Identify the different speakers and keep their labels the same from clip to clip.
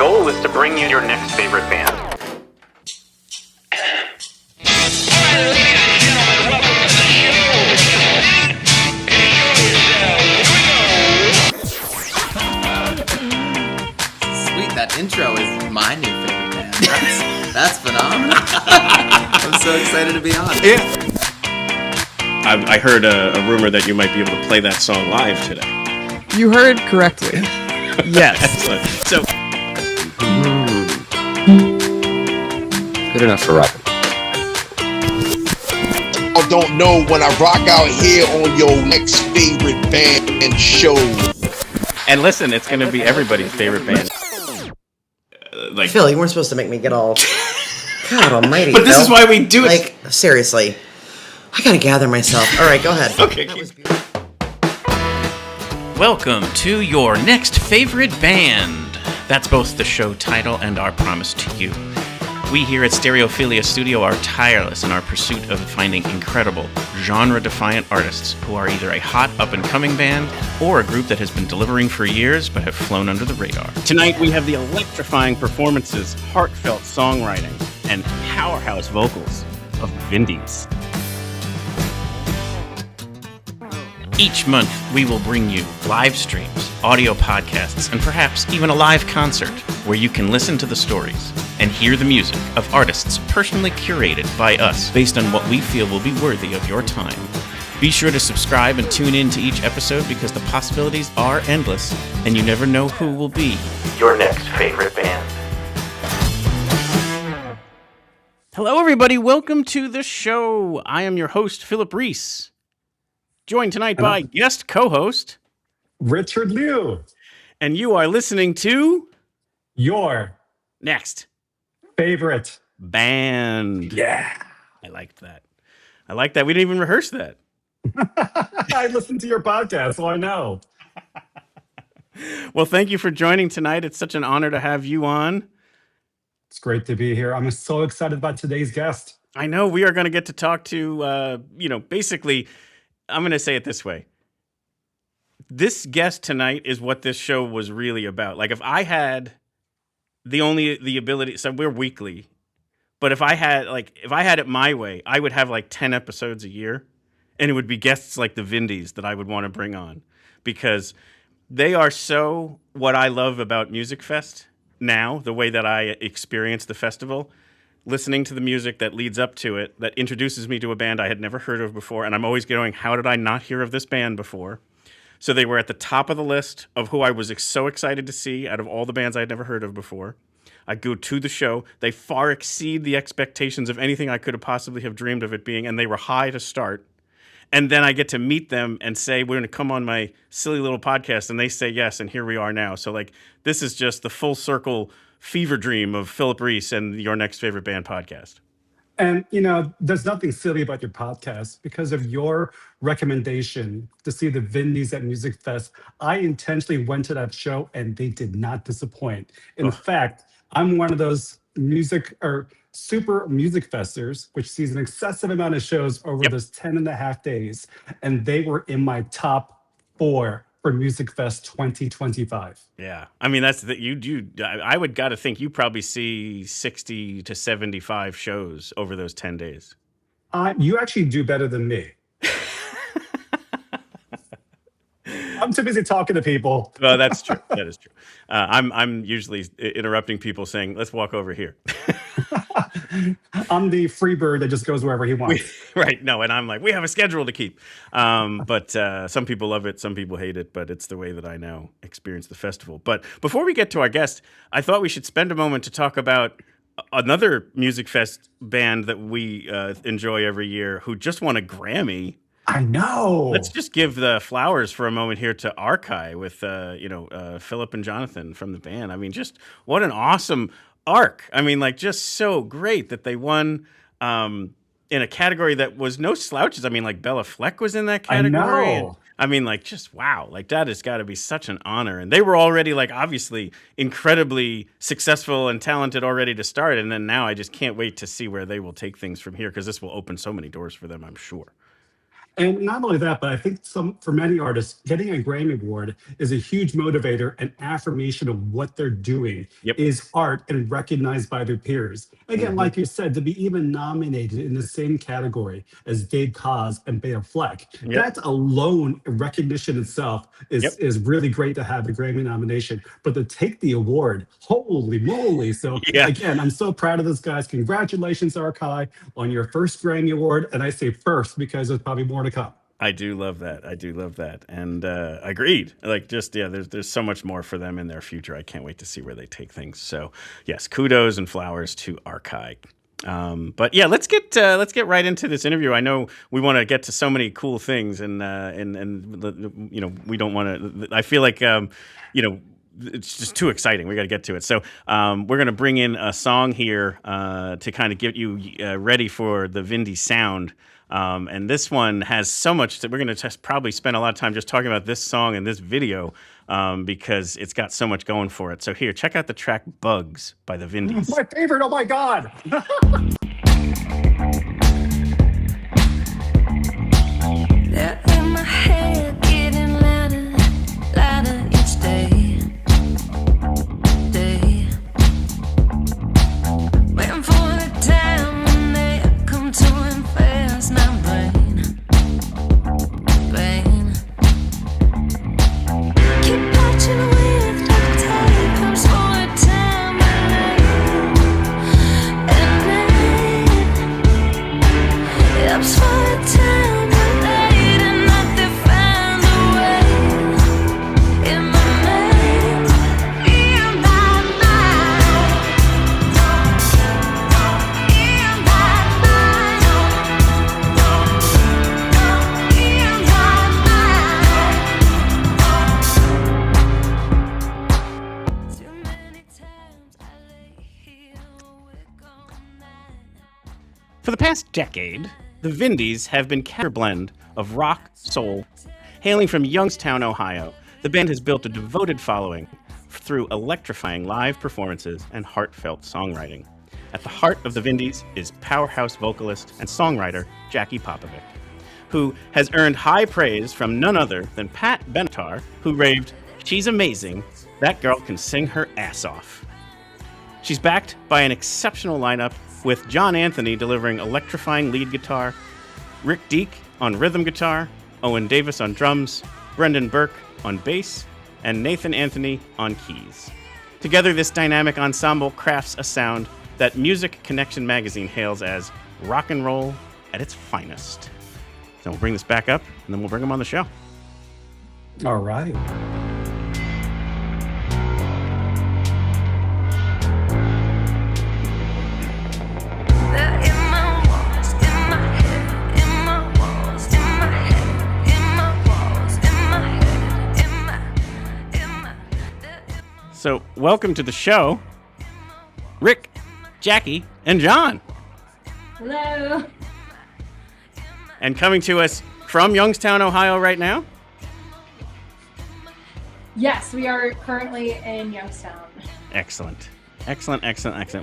Speaker 1: goal is to bring you your next favorite band.
Speaker 2: Sweet, that intro is my new favorite band. That's phenomenal. I'm so excited to be on.
Speaker 3: Yeah. I heard a rumor that you might be able to play that song live today.
Speaker 4: You heard correctly. Yes.
Speaker 3: Excellent. So,
Speaker 5: good enough for rapping.
Speaker 6: I don't know when I rock out here on your next favorite band show.
Speaker 3: and listen, it's going to be everybody's favorite band.
Speaker 2: Phil, you weren't supposed to make me get all... God almighty,
Speaker 3: But this
Speaker 2: Phil.
Speaker 3: is why we do it.
Speaker 2: Like, seriously. I gotta gather myself. All right, go ahead.
Speaker 3: Okay.
Speaker 1: Welcome to your next favorite band. That's both the show title and our promise to you. We here at Stereophilia Studio are tireless in our pursuit of finding incredible, genre-defiant artists who are either a hot, up-and-coming band or a group that has been delivering for years but have flown under the radar.
Speaker 3: Tonight we have the electrifying performances, heartfelt songwriting, and powerhouse vocals of Vindys.
Speaker 1: Each month, we will bring you live streams, audio podcasts, and perhaps even a live concert where you can listen to the stories and hear the music of artists personally curated by us based on what we feel will be worthy of your time. Be sure to subscribe and tune in to each episode because the possibilities are endless and you never know who will be your next favorite band. Hello, everybody. Welcome to the show. I am your host, Philip Reese. Joined tonight by guest co-host
Speaker 7: Richard Liu.
Speaker 1: And you are listening to
Speaker 7: Your
Speaker 1: next
Speaker 7: favorite
Speaker 1: band.
Speaker 7: Yeah.
Speaker 1: I liked that. We didn't even rehearse that.
Speaker 7: I listened to your podcast, so I know.
Speaker 1: Well, thank you for joining tonight. It's such an honor to have you on.
Speaker 7: It's great to be here. I'm so excited about today's guest.
Speaker 1: I know we are going to get to talk to, basically, I'm going to say it this way. This guest tonight is what this show was really about. Like, if I had the ability, so we're weekly, but if I had it my way, I would have like 10 episodes a year, and it would be guests like the Vindys that I would want to bring on because they are so what I love about Musikfest now, the way that I experience the festival. Listening to the music that leads up to it, that introduces me to a band I had never heard of before, and I'm always going, how did I not hear of this band before? So they were at the top of the list of who I was so excited to see out of all the bands I had never heard of before. I go to the show. They far exceed the expectations of anything I could have possibly have dreamed of it being, and they were high to start. And then I get to meet them and say, we're going to come on my silly little podcast, and they say yes, and here we are now. So, like, this is just the full circle fever dream of Philip Reese and Your Next Favorite Band podcast.
Speaker 7: And, there's nothing silly about your podcast because of your recommendation to see the Vindys at Musikfest. I intentionally went to that show and they did not disappoint. In fact, I'm one of those super music festers, which sees an excessive amount of shows over those 10 and a half days. And they were in my top 4 for Musikfest 2025.
Speaker 1: Yeah. I mean, that's I would got to think you probably see 60 to 75 shows over those 10 days.
Speaker 7: You actually do better than me. I'm too busy talking to people.
Speaker 1: Well, that's true. That is true. I'm usually interrupting people saying, let's walk over here.
Speaker 7: I'm the free bird that just goes wherever he wants.
Speaker 1: Right. No, and I'm like, we have a schedule to keep. But some people love it. Some people hate it. But it's the way that I now experience the festival. But before we get to our guest, I thought we should spend a moment to talk about another Musikfest band that we enjoy every year who just won a Grammy.
Speaker 7: I know.
Speaker 1: Let's just give the flowers for a moment here to Archive with, Philip and Jonathan from the band. I mean, just what an awesome arc. I mean, like, just so great that they won in a category that was no slouches. I mean, like, Bella Fleck was in that category.
Speaker 7: I know.
Speaker 1: I mean, like, just wow. Like, that has got to be such an honor. And they were already, like, obviously incredibly successful and talented already to start. And then now I just can't wait to see where they will take things from here because this will open so many doors for them, I'm sure.
Speaker 7: And not only that, but I think for many artists, getting a Grammy Award is a huge motivator and affirmation of what they're doing
Speaker 1: Yep.
Speaker 7: is art and recognized by their peers. Again, like you said, to be even nominated in the same category as Dave Koz and Beta Fleck, that's alone recognition itself is really great to have a Grammy nomination. But to take the award, holy moly! So again, I'm so proud of this, guys. Congratulations, Archive, on your first Grammy Award, and I say first because there's probably more to come.
Speaker 1: I do love that. And agreed. Like, just, there's so much more for them in their future. I can't wait to see where they take things. So, yes, kudos and flowers to Archive. But yeah, let's get right into this interview. I know we want to get to so many cool things, and we don't want to. I feel like it's just too exciting. We got to get to it. So we're going to bring in a song here to kind of get you ready for the Vindys sound. And this one has so much that we're going to just probably spend a lot of time just talking about this song and this video because it's got so much going for it. So here, check out the track Bugs by the Vindys.
Speaker 7: My favorite. Oh, my God.
Speaker 8: They're in my head, getting louder each day. Waiting for the time when they come to and fast, now brain. Keep watching with the tape, comes for a time and night. Ups for a time and night, and nothing finds a way in my mind, in my mind, in my mind, in my mind. Too many times I lay here awake all night.
Speaker 1: For the past decade, the Vindys have been a blend of rock, soul. Hailing from Youngstown, Ohio, the band has built a devoted following through electrifying live performances and heartfelt songwriting. At the heart of the Vindys is powerhouse vocalist and songwriter Jackie Popovec, who has earned high praise from none other than Pat Benatar, who raved, "She's amazing, that girl can sing her ass off." She's backed by an exceptional lineup with John Anthony delivering electrifying lead guitar, Rick Deak on rhythm guitar, Owen Davis on drums, Brendan Burke on bass, and Nathan Anthony on keys. Together, this dynamic ensemble crafts a sound that Music Connection magazine hails as rock and roll at its finest. So we'll bring this back up, and then we'll bring them on the show.
Speaker 7: All right.
Speaker 8: They're in my walls, in my head, in my walls, in my head, in my walls, in my head, in my.
Speaker 1: So welcome to the show, Rick, Jackie, and John.
Speaker 9: Hello.
Speaker 1: And coming to us from Youngstown, Ohio right now.
Speaker 9: Yes, we are currently in Youngstown.
Speaker 1: Excellent.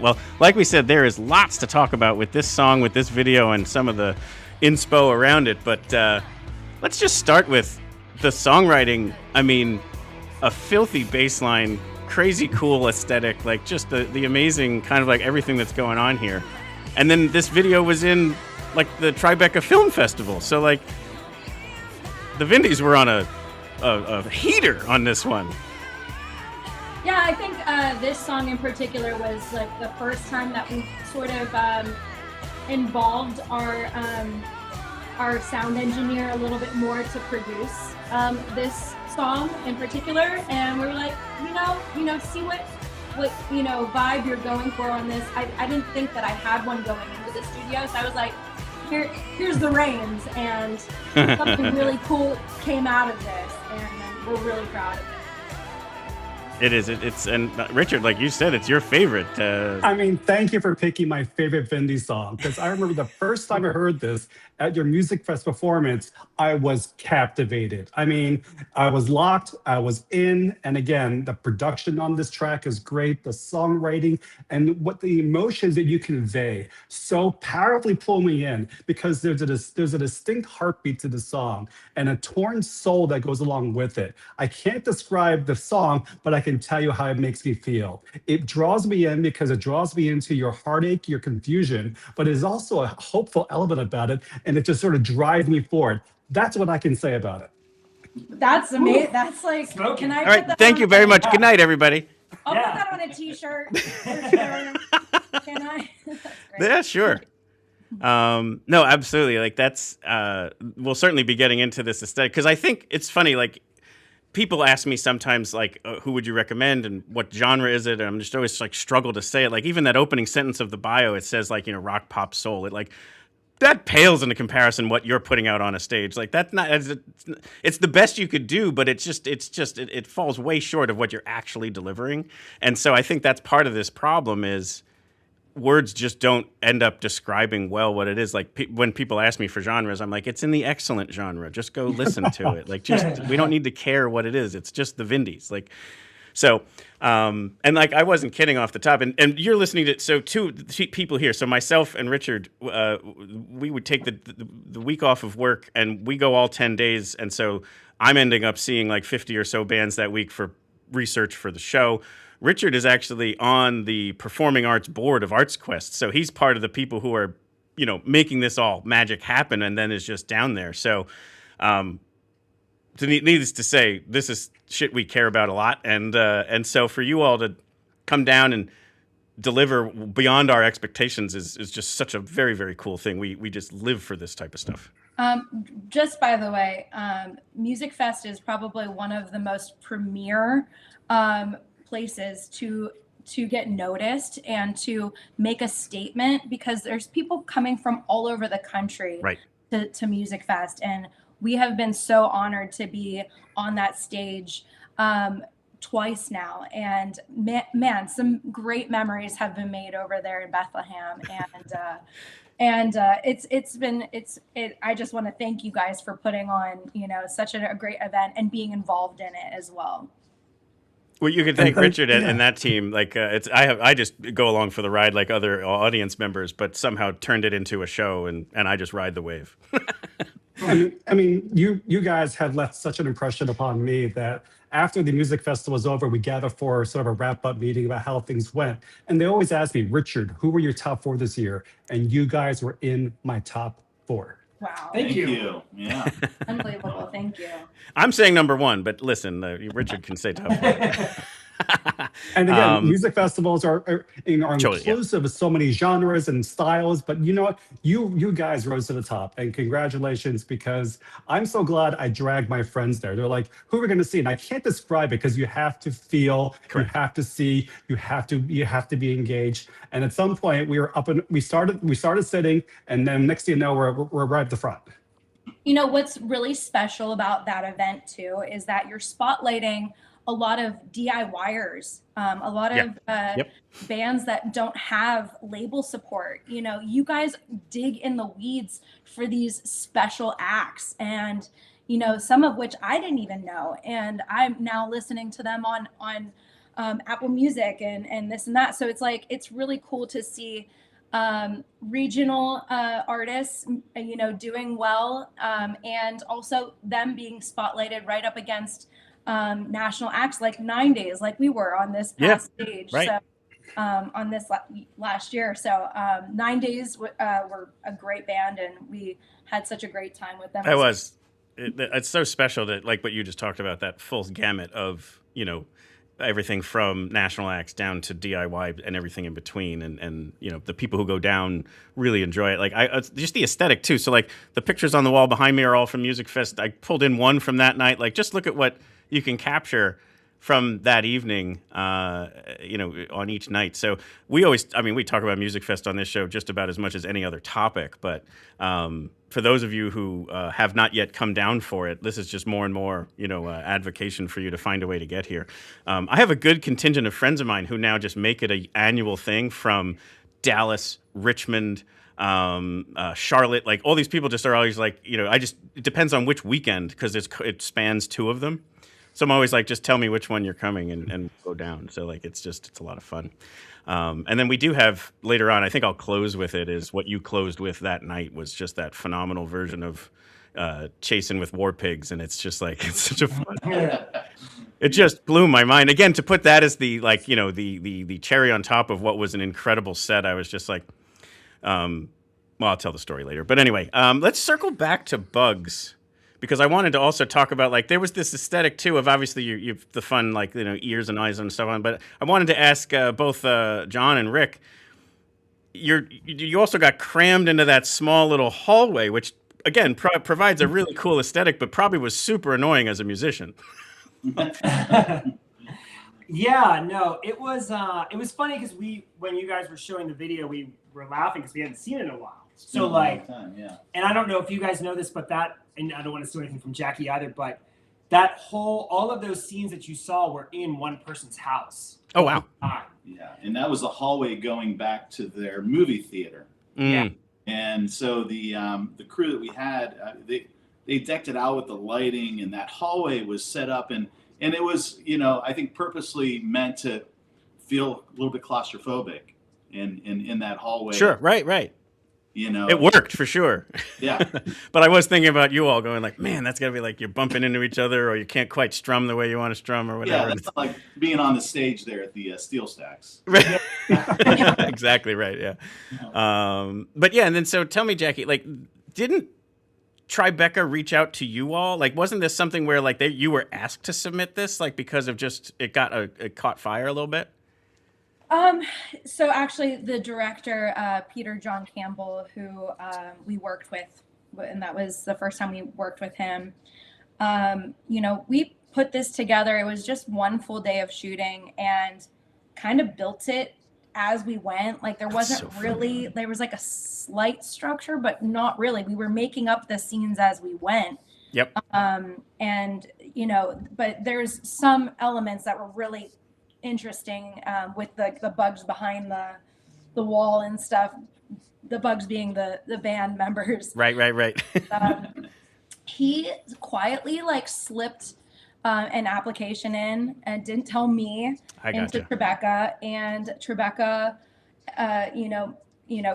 Speaker 1: Well, like we said, there is lots to talk about with this song, with this video, and some of the inspo around it. But let's just start with the songwriting. I mean, a filthy bass line, crazy cool aesthetic, like just the amazing kind of like everything that's going on here. And then this video was in like the Tribeca Film Festival. So like the Vindys were on a heater on this one.
Speaker 9: Yeah, I think this song in particular was like the first time that we sort of involved our sound engineer a little bit more to produce this song in particular, and we were like, see what vibe you're going for on this. I didn't think that I had one going into the studio, so I was like, here's the reins, and something really cool came out of this, and we're really proud of it.
Speaker 1: It is. It's and Richard, like you said, it's your favorite.
Speaker 7: I mean, thank you for picking my favorite Vindys song, because I remember the first time I heard this at your Musikfest performance, I was captivated. I mean, I was locked, I was in, and again, the production on this track is great. The songwriting and what the emotions that you convey so powerfully pull me in, because there's a distinct heartbeat to the song and a torn soul that goes along with it. I can't describe the song, but I can tell you how it makes me feel. It draws me in because it draws me into your heartache, your confusion, but there's also a hopeful element about it, and it just sort of drives me forward. That's what I can say about it.
Speaker 9: That's amazing. That's like, can I
Speaker 1: All right. Thank you very much. Good night, everybody.
Speaker 9: I'll put that on a t-shirt. For sure. Can I? That's great.
Speaker 1: Yeah, sure. No, absolutely. Like that's we'll certainly be getting into this aesthetic, because I think it's funny. Like people ask me sometimes, like, who would you recommend and what genre is it? And I'm just always like struggle to say it. Like even that opening sentence of the bio, it says like, rock, pop, soul. It like that pales into comparison what you're putting out on a stage. Like that's not. It's the best you could do, but it falls way short of what you're actually delivering. And so I think that's part of this problem is words just don't end up describing well what it is. Like when people ask me for genres, I'm like, it's in the excellent genre. Just go listen to it. Like, we don't need to care what it is. It's just the Vindys. Like, so, and like, I wasn't kidding off the top. And you're listening to, so two people here. So myself and Richard, we would take the week off of work and we go all 10 days. And so I'm ending up seeing like 50 or so bands that week for research for the show. Richard is actually on the performing arts board of Arts Quest. So he's part of the people who are, making this all magic happen, and then is just down there. So needless to say, this is shit we care about a lot. And so for you all to come down and deliver beyond our expectations is just such a very, very cool thing. We just live for this type of stuff.
Speaker 9: Just by the way, Musikfest is probably one of the most premier places to get noticed and to make a statement, because there's people coming from all over the country to Musikfest, and we have been so honored to be on that stage twice now, and man, some great memories have been made over there in Bethlehem, and I just want to thank you guys for putting on such a great event and being involved in it as well.
Speaker 1: Well, you can thank Richard and that team. Like I just go along for the ride like other audience members, but somehow turned it into a show, and I just ride the wave.
Speaker 7: I mean, you guys have left such an impression upon me that after the music festival was over, we gathered for sort of a wrap-up meeting about how things went. And they always ask me, Richard, who were your top 4 this year? And you guys were in my top 4.
Speaker 9: Wow.
Speaker 10: Thank you. Yeah.
Speaker 9: Unbelievable. Thank you.
Speaker 1: I'm saying number 1, but listen, Richard can say top 4.
Speaker 7: And again, music festivals are inclusive
Speaker 1: yeah.
Speaker 7: of so many genres and styles, but you know what? You guys rose to the top, and congratulations, because I'm so glad I dragged my friends there. They're like, who are we going to see? And I can't describe it, because you have to feel,
Speaker 1: Correct.
Speaker 7: You have to see, you have to be engaged. And at some point, we were up and we started sitting, and then next thing you know, we're right at the front.
Speaker 9: What's really special about that event too is that you're spotlighting a lot of DIYers, a lot of bands that don't have label support. You guys dig in the weeds for these special acts, and some of which I didn't even know, and I'm now listening to them on Apple Music and this and that. So it's really cool to see regional artists doing well, and also them being spotlighted right up against national acts like 9 Days, like we were on this past stage.
Speaker 1: Right.
Speaker 9: So on this last year. So 9 Days were a great band, and we had such a great time with them.
Speaker 1: It's so special that, like what you just talked about, that full gamut of everything from national acts down to DIY and everything in between, and the people who go down really enjoy it. Like just the aesthetic too. So like the pictures on the wall behind me are all from Musikfest. I pulled in one from that night. Like just look at what you can capture from that evening, on each night. So we talk about Musikfest on this show just about as much as any other topic. But for those of you who have not yet come down for it, this is just more and more, advocation for you to find a way to get here. I have a good contingent of friends of mine who now just make it an annual thing from Dallas, Richmond, Charlotte. Like all these people just are always like, it depends on which weekend because it spans 2 of them. So I'm always like, just tell me which one you're coming and go down. So like, it's a lot of fun. And then we do have later on, I think I'll close with it, is what you closed with that night was just that phenomenal version of Chasing with War Pigs. And it's just like, it's such a fun. It just blew my mind. Again, to put that as the cherry on top of what was an incredible set, I was just like, well, I'll tell the story later. But anyway, let's circle back to Bugs. Because I wanted to also talk about, like, there was this aesthetic, too, of obviously you've the fun, like, ears and eyes and stuff on. But I wanted to ask both John and Rick, you also got crammed into that small little hallway, which, again, provides a really cool aesthetic, but probably was super annoying as a musician.
Speaker 10: Yeah, no, it was funny because when you guys were showing the video, we were laughing because we hadn't seen it in a while. So like, and I don't know if you guys know this, but and I don't want to steal anything from Jackie either, but all of those scenes that you saw were in one person's house.
Speaker 1: Oh, wow.
Speaker 11: Yeah. And that was a hallway going back to their movie theater.
Speaker 1: Yeah.
Speaker 11: And so the crew that we had, they decked it out with the lighting, and that hallway was set up and it was, I think purposely meant to feel a little bit claustrophobic in that hallway.
Speaker 1: Sure. Right. It worked for sure.
Speaker 11: Yeah.
Speaker 1: But I was thinking about you all going like, man, that's got to be like you're bumping into each other or you can't quite strum the way you want to strum or whatever.
Speaker 11: Yeah, it's not like being on the stage there at the Steel Stacks.
Speaker 1: Right. Exactly right, yeah. But yeah, and then so tell me, Jackie, like, didn't Tribeca reach out to you all? Like, wasn't this something where like you were asked to submit this, like because of just it caught fire a little bit?
Speaker 9: So actually the director, Peter John Campbell, who we worked with, and that was the first time we worked with him, we put this together. It was just one full day of shooting and kind of built it as we went. Like there wasn't really, there was like a slight structure, but not really. We were making up the scenes as we went.
Speaker 1: Yep.
Speaker 9: And, but there's some elements that were really interesting with the bugs behind the wall and stuff, the bugs being the band members.
Speaker 1: Right.
Speaker 9: He quietly like slipped an application in and didn't tell me into Tribeca, and Tribeca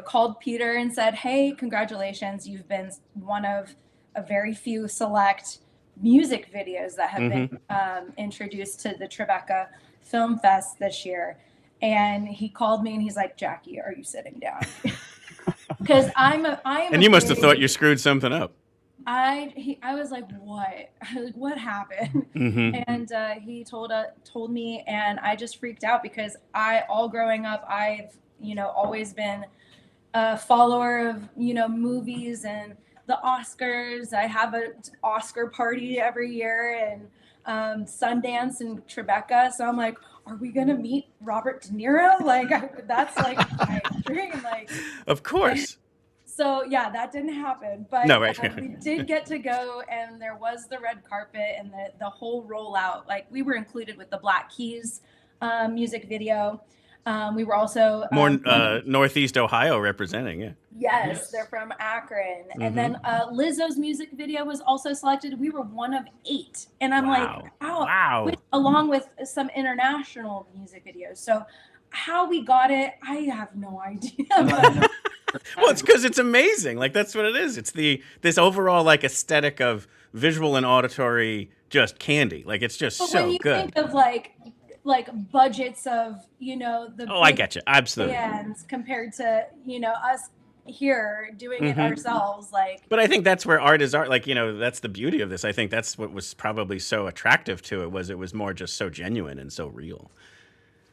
Speaker 9: called Peter and said, hey, congratulations, you've been one of a very few select music videos that have been introduced to the Tribeca Film Fest this year. And he called me and he's like, Jackie, are you sitting down? Because I am.
Speaker 1: And you must have thought you screwed something up.
Speaker 9: I was like, what? What happened? And he told me, and I just freaked out because all growing up, I've always been a follower of movies and the Oscars. I have an Oscar party every year, and Sundance and Tribeca. So I'm like, are we gonna meet Robert De Niro? Like that's like my dream. Like,
Speaker 1: of course.
Speaker 9: So yeah, that didn't happen. But
Speaker 1: no, right.
Speaker 9: We did get to go, and there was the red carpet and the whole rollout. Like we were included with the Black Keys music video. We were also
Speaker 1: more Northeast Ohio representing. Yeah.
Speaker 9: Yes, they're from Akron. And then Lizzo's music video was also selected. We were one of 8. And I'm like, wow. Along with some international music videos. So how we got it, I have no idea.
Speaker 1: Well, it's because it's amazing. Like, that's what it is. It's this overall, like, aesthetic of visual and auditory just candy. Like, it's just so good. When you think
Speaker 9: of, like budgets of, the
Speaker 1: I get you. Absolutely.
Speaker 9: bands compared to, us here doing it ourselves,
Speaker 1: but I think that's where art is art. Like, that's the beauty of this. I think that's what was probably so attractive to it was more just so genuine and so real.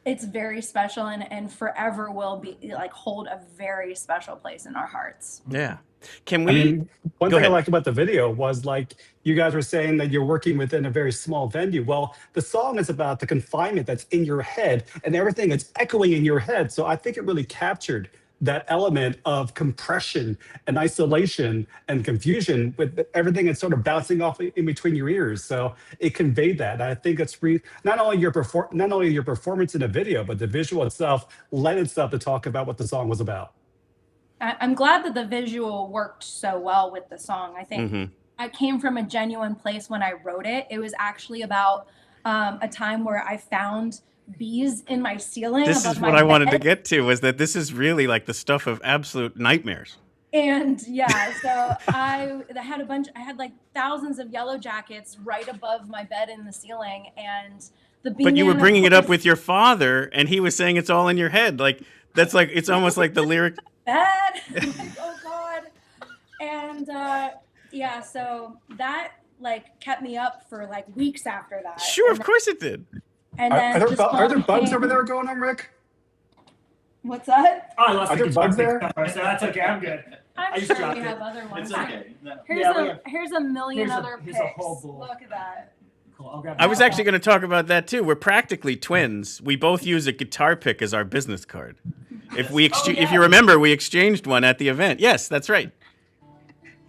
Speaker 9: It's very special and forever will be like hold a very special place in our hearts.
Speaker 1: Yeah. Can
Speaker 7: I
Speaker 1: we
Speaker 7: mean, one
Speaker 1: go
Speaker 7: thing I
Speaker 1: ahead?
Speaker 7: liked about the video was like you guys were saying that you're working within a very small venue. Well, the song is about the confinement that's in your head and everything that's echoing in your head. So I think it really captured that element of compression and isolation and confusion with everything that's sort of bouncing off in between your ears. So it conveyed that. And I think it's not only your performance in the video, but the visual itself led itself to talk about what the song was about.
Speaker 9: I'm glad that the visual worked so well with the song. I think I came from a genuine place when I wrote it. It was actually about a time where I found bees in my ceiling.
Speaker 1: This is what I wanted to get to, was that this is really like the stuff of absolute nightmares.
Speaker 9: And yeah, so I had like thousands of yellow jackets right above my bed in the ceiling, and
Speaker 1: But you were bringing it up with your father, and he was saying it's all in your head. Like that's like it's almost like the lyric.
Speaker 9: Bad. Like, oh God. And yeah, so that like kept me up for like weeks after that.
Speaker 1: Sure, of course it did.
Speaker 9: And then
Speaker 7: Are there bugs over there going on, Rick?
Speaker 9: What's that?
Speaker 10: Oh, I lost
Speaker 7: Are there bugs there?
Speaker 10: So that's okay. I'm good.
Speaker 9: I'm
Speaker 10: just
Speaker 9: sure
Speaker 10: dropped
Speaker 9: we
Speaker 10: it.
Speaker 9: have other ones.
Speaker 11: It's okay. No.
Speaker 9: Here's a million
Speaker 10: here's
Speaker 9: other
Speaker 10: here's
Speaker 9: pics.
Speaker 10: a whole bowl.
Speaker 9: Look at that.
Speaker 10: Cool. I'll grab
Speaker 1: I was
Speaker 10: that.
Speaker 1: actually going to talk about that too. We're practically twins. We both use a guitar pick as our business card. If you remember, we exchanged one at the event. Yes, that's right.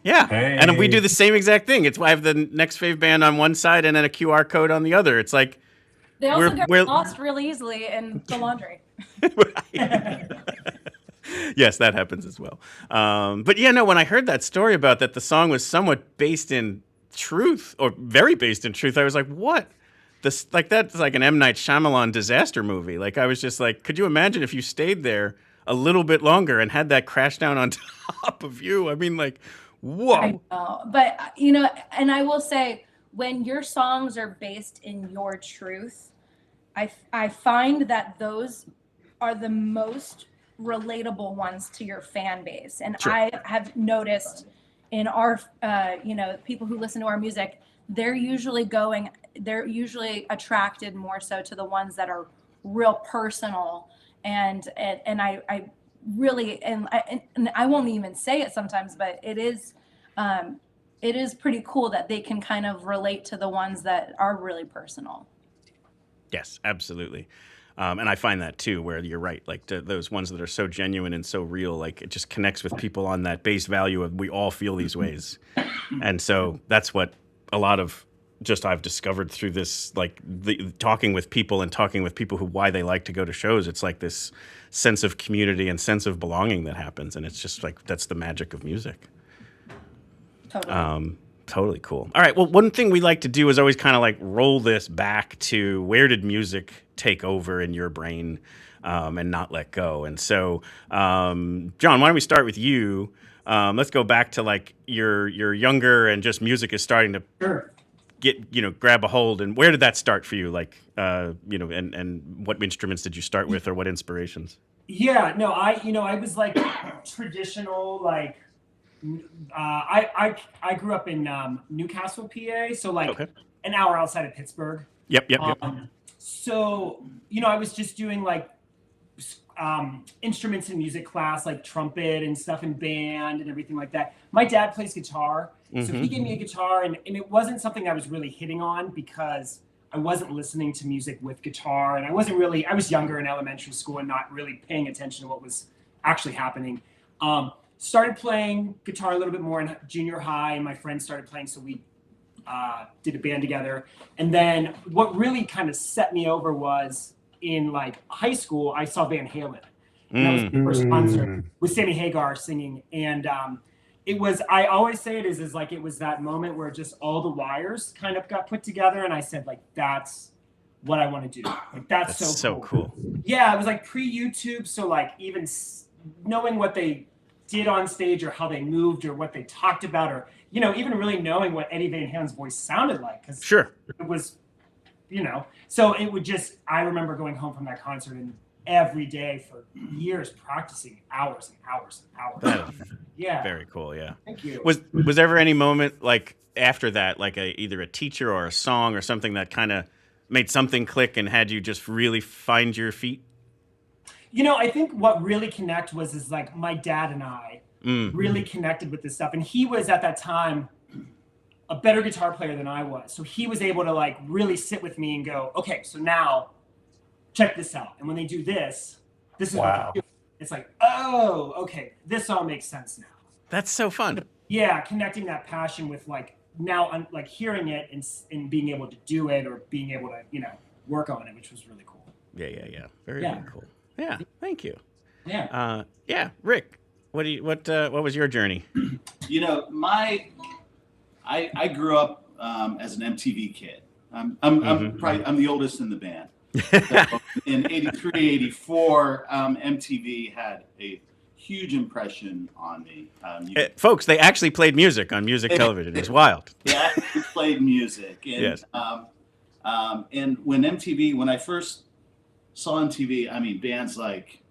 Speaker 1: Yeah, and we do the same exact thing. It's why I have the Next Fave band on one side and then a QR code on the other. It's like
Speaker 9: They also get lost real easily in the laundry.
Speaker 1: Yes, that happens as well. But yeah, no, when I heard that story about that, the song was somewhat based in truth, or very based in truth, I was like, what? This, like, that's like an M. Night Shyamalan disaster movie. Like, I was just like, could you imagine if you stayed there a little bit longer and had that crash down on top of you? I mean, like, whoa.
Speaker 9: I know. But, you know, and I will say, when your songs are based in your truth, I find that those are the most relatable ones to your fan base. And
Speaker 1: Sure.
Speaker 9: I have noticed in our, you know, people who listen to our music, they're usually attracted more so to the ones that are real personal. And I really, and I won't even say it sometimes, but it is pretty cool that they can kind of relate to the ones that are really personal.
Speaker 1: Yes, absolutely. And I find that too, where you're right, like those ones that are so genuine and so real, like it just connects with people on that base value of we all feel these ways. And so that's what a lot of just I've discovered through this, like talking with people who why they like to go to shows. It's like this sense of community and sense of belonging that happens. And it's just like, that's the magic of music.
Speaker 9: Totally.
Speaker 1: Totally cool. All right. Well, one thing we like to do is always kind of like roll this back to where did music take over in your brain and not let go? And so, John, why don't we start with you? Let's go back to like you're younger and just music is starting to grab a hold. And where did that start for you? Like, and what instruments did you start with, or what inspirations?
Speaker 10: Yeah, no, I was like traditional, like, I grew up in Newcastle, PA, so like an hour outside of Pittsburgh.
Speaker 1: Yep.
Speaker 10: So, I was just doing like instruments in music class, like trumpet and stuff and band and everything like that. My dad plays guitar, so he gave me a guitar, and it wasn't something I was really hitting on because I wasn't listening to music with guitar, and I was younger in elementary school and not really paying attention to what was actually happening. Started playing guitar a little bit more in junior high, and my friends started playing, so we did a band together. And then what really kind of set me over was in like high school, I saw Van Halen. And that was the first concert with Sammy Hagar singing. And I always say it is like it was that moment where just all the wires kind of got put together, and I said, like, that's what I want to do. Like, that's so cool. Yeah, it was like pre-YouTube, so like even knowing what they did on stage or how they moved or what they talked about, or even really knowing what Eddie Van Halen's voice sounded like, because it was so it would just, I remember going home from that concert and every day for years practicing hours and hours and hours. Yeah,
Speaker 1: very cool. Yeah,
Speaker 10: thank you.
Speaker 1: Was ever any moment like after that, like either a teacher or a song or something that kind of made something click and had you just really find your feet?
Speaker 10: I think what really connected was like my dad and I really connected with this stuff. And he was at that time a better guitar player than I was. So he was able to like really sit with me and go, okay, so now check this out. And when they do this is what they do. It's like, oh, okay, this all makes sense now.
Speaker 1: That's so fun.
Speaker 10: Yeah, connecting that passion with like now I'm like hearing it and being able to do it or being able to, you know, work on it, which was really cool.
Speaker 1: Yeah. Very cool. Yeah, thank you.
Speaker 10: Yeah.
Speaker 1: Rick, what was your journey?
Speaker 11: You know, I grew up as an MTV kid. I'm the oldest in the band. So in 83, 84, MTV had a huge impression on me.
Speaker 1: Folks, they actually played music on music television. It was wild.
Speaker 11: They actually played music. And,
Speaker 1: yes.
Speaker 11: And when I first saw MTV, I mean, bands like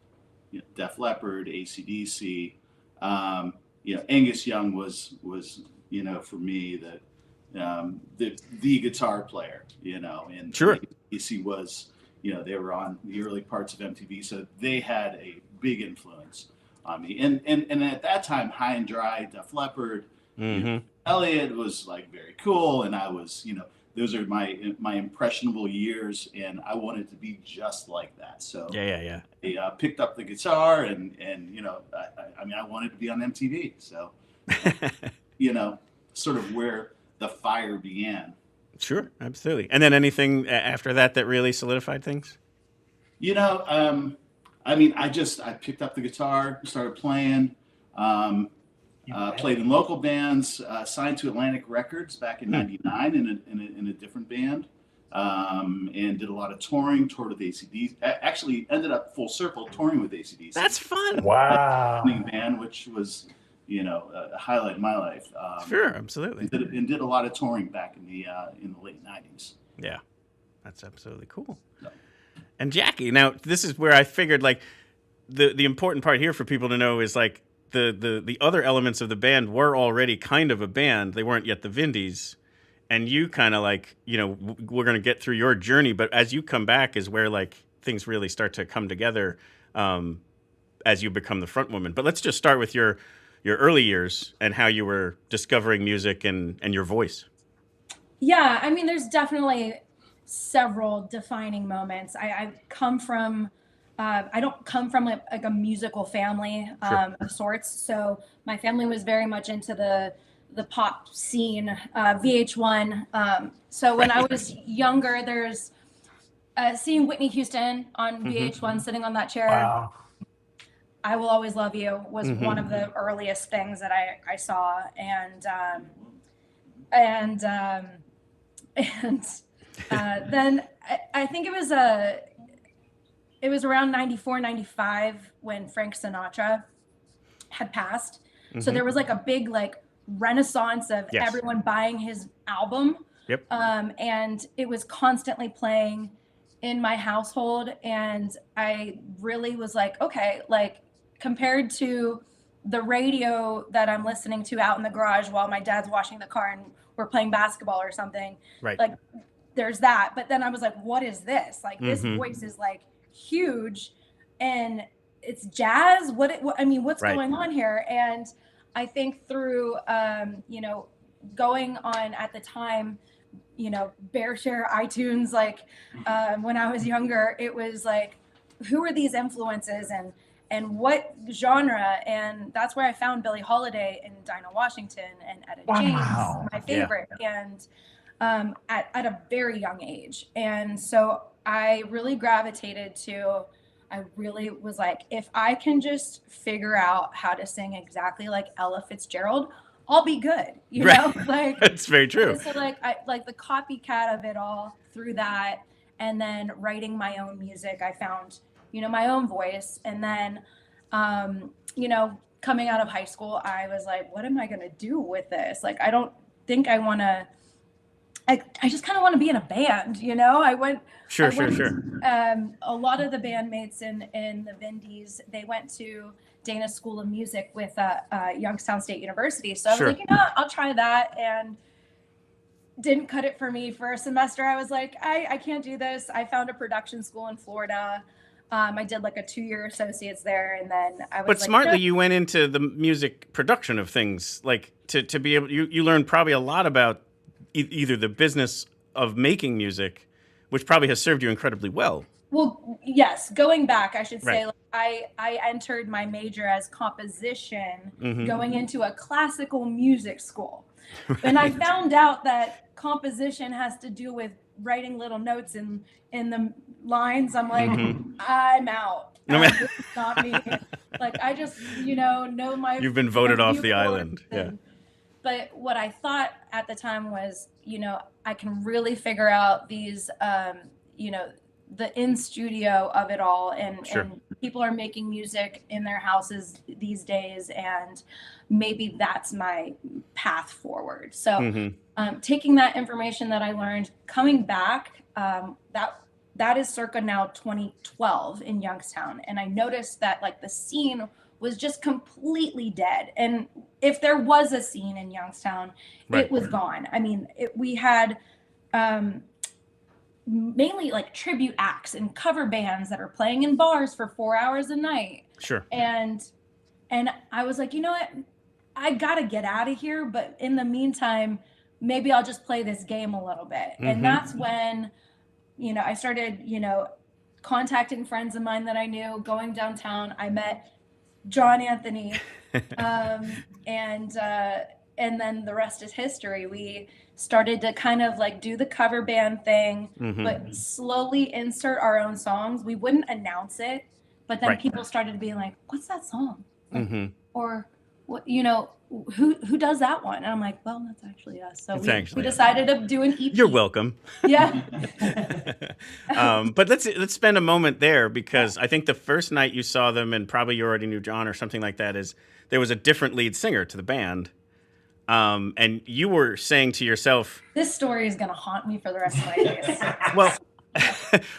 Speaker 11: Def Leppard, AC/DC, Angus Young was for me the guitar player, and
Speaker 1: sure.
Speaker 11: AC was, they were on the early parts of MTV, so they had a big influence on me. And at that time, High and Dry, Def Leppard, Elliott was like very cool, and I was, those are my impressionable years, and I wanted to be just like that. So
Speaker 1: yeah.
Speaker 11: I picked up the guitar, and I wanted to be on MTV. So sort of where the fire began.
Speaker 1: Sure, absolutely. And then anything after that really solidified things?
Speaker 11: I picked up the guitar, started playing, played in local bands, signed to Atlantic Records back in '99 in a different band, and did a lot of touring, toured with AC/DC. Actually ended up full circle touring with AC/DC.
Speaker 1: That's fun.
Speaker 7: Wow.
Speaker 11: Band, which was, a highlight of my life.
Speaker 1: Sure, absolutely.
Speaker 11: And did a lot of touring back in the late '90s.
Speaker 1: Yeah, that's absolutely cool. So. And Jackie, now this is where I figured like the important part here for people to know is like the other elements of the band were already kind of a band. They weren't yet the Vindys. And you kind of like, we're going to get through your journey, but as you come back is where like things really start to come together as you become the front woman. But let's just start with your early years and how you were discovering music and your voice.
Speaker 9: Yeah, I mean, there's definitely several defining moments. I come from, I don't come from like a musical family of sorts. So my family was very much into the pop scene, VH1. So when I was younger, there's seeing Whitney Houston on VH1 sitting on that chair.
Speaker 7: Wow.
Speaker 9: I Will Always Love You was one of the earliest things that I saw. And then I think it was around 94, 95 when Frank Sinatra had passed. So there was like a big like renaissance of everyone buying his album.
Speaker 1: Yep.
Speaker 9: And it was constantly playing in my household. And I really was like, okay, like compared to the radio that I'm listening to out in the garage while my dad's washing the car and we're playing basketball or something.
Speaker 1: Right.
Speaker 9: Like there's that. But then I was like, what is this? Like this voice is like huge and it's jazz. What's going on here? And I think through, going on at the time, BearShare, iTunes, like when I was younger, it was like, who are these influences and what genre? And that's where I found Billie Holiday and Dinah Washington and Etta James, my favorite. Yeah. And at a very young age. And so I really gravitated to, I really was like, if I can just figure out how to sing exactly like Ella Fitzgerald, I'll be good. You know, like
Speaker 1: that's very true.
Speaker 9: So like I like the copycat of it all through that, and then writing my own music. I found, my own voice, and then, coming out of high school, I was like, what am I gonna do with this? Like, I don't think I want to. I just kind of want to be in a band, I went. Sure. A lot of the bandmates in the Vindys, they went to Dana School of Music with Youngstown State University. So I was like, I'll try that, and didn't cut it for me for a semester. I was like, I can't do this. I found a production school in Florida, I did like a 2-year associates there, and then I was.
Speaker 1: But
Speaker 9: like,
Speaker 1: smartly,
Speaker 9: "No."
Speaker 1: you went into the music production of things, like to be able. You learned probably a lot about either the business of making music, which probably has served you incredibly well.
Speaker 9: Well, yes. Going back, I should say,
Speaker 1: Right.
Speaker 9: like, I entered my major as composition,
Speaker 1: Mhm.
Speaker 9: going into a classical music school, and I found out that composition has to do with writing little notes in the lines. I'm like,
Speaker 1: Mhm.
Speaker 9: I'm out.
Speaker 1: No, man.
Speaker 9: This is not me. Like, I just, know my.
Speaker 1: You've been voted
Speaker 9: my
Speaker 1: off the
Speaker 9: viewpoint
Speaker 1: island. Yeah.
Speaker 9: and- But what I thought at the time was, I can really figure out these, the in studio of it all, and
Speaker 1: Sure.
Speaker 9: and people are making music in their houses these days, and maybe that's my path forward. So
Speaker 1: Mhm.
Speaker 9: taking that information that I learned, coming back, that is circa now 2012 in Youngstown, and I noticed that like the scene was just completely dead. And if there was a scene in Youngstown,
Speaker 1: Right.
Speaker 9: it was gone. I mean, we had mainly like tribute acts and cover bands that are playing in bars for 4 hours a night.
Speaker 1: Sure.
Speaker 9: And I was like, you know what? I gotta get out of here. But in the meantime, maybe I'll just play this game a little bit.
Speaker 1: Mhm.
Speaker 9: And that's when, I started, contacting friends of mine that I knew, going downtown. I met John Anthony, and then the rest is history. We started to kind of like do the cover band thing,
Speaker 1: Mhm.
Speaker 9: but slowly insert our own songs. We wouldn't announce it, but then
Speaker 1: Right.
Speaker 9: people started being like, "What's that song?"
Speaker 1: Mhm.
Speaker 9: Or what? Who does that one? And I'm like, "Well, that's actually us." So
Speaker 1: It's
Speaker 9: we
Speaker 1: actually us.
Speaker 9: decided to do an EP.
Speaker 1: You're welcome.
Speaker 9: Yeah.
Speaker 1: But let's spend a moment there, because I think the first night you saw them, and probably you already knew John or something like that, is there was a different lead singer to the band, and you were saying to yourself,
Speaker 9: This story is gonna haunt me for the rest of my days.
Speaker 1: well,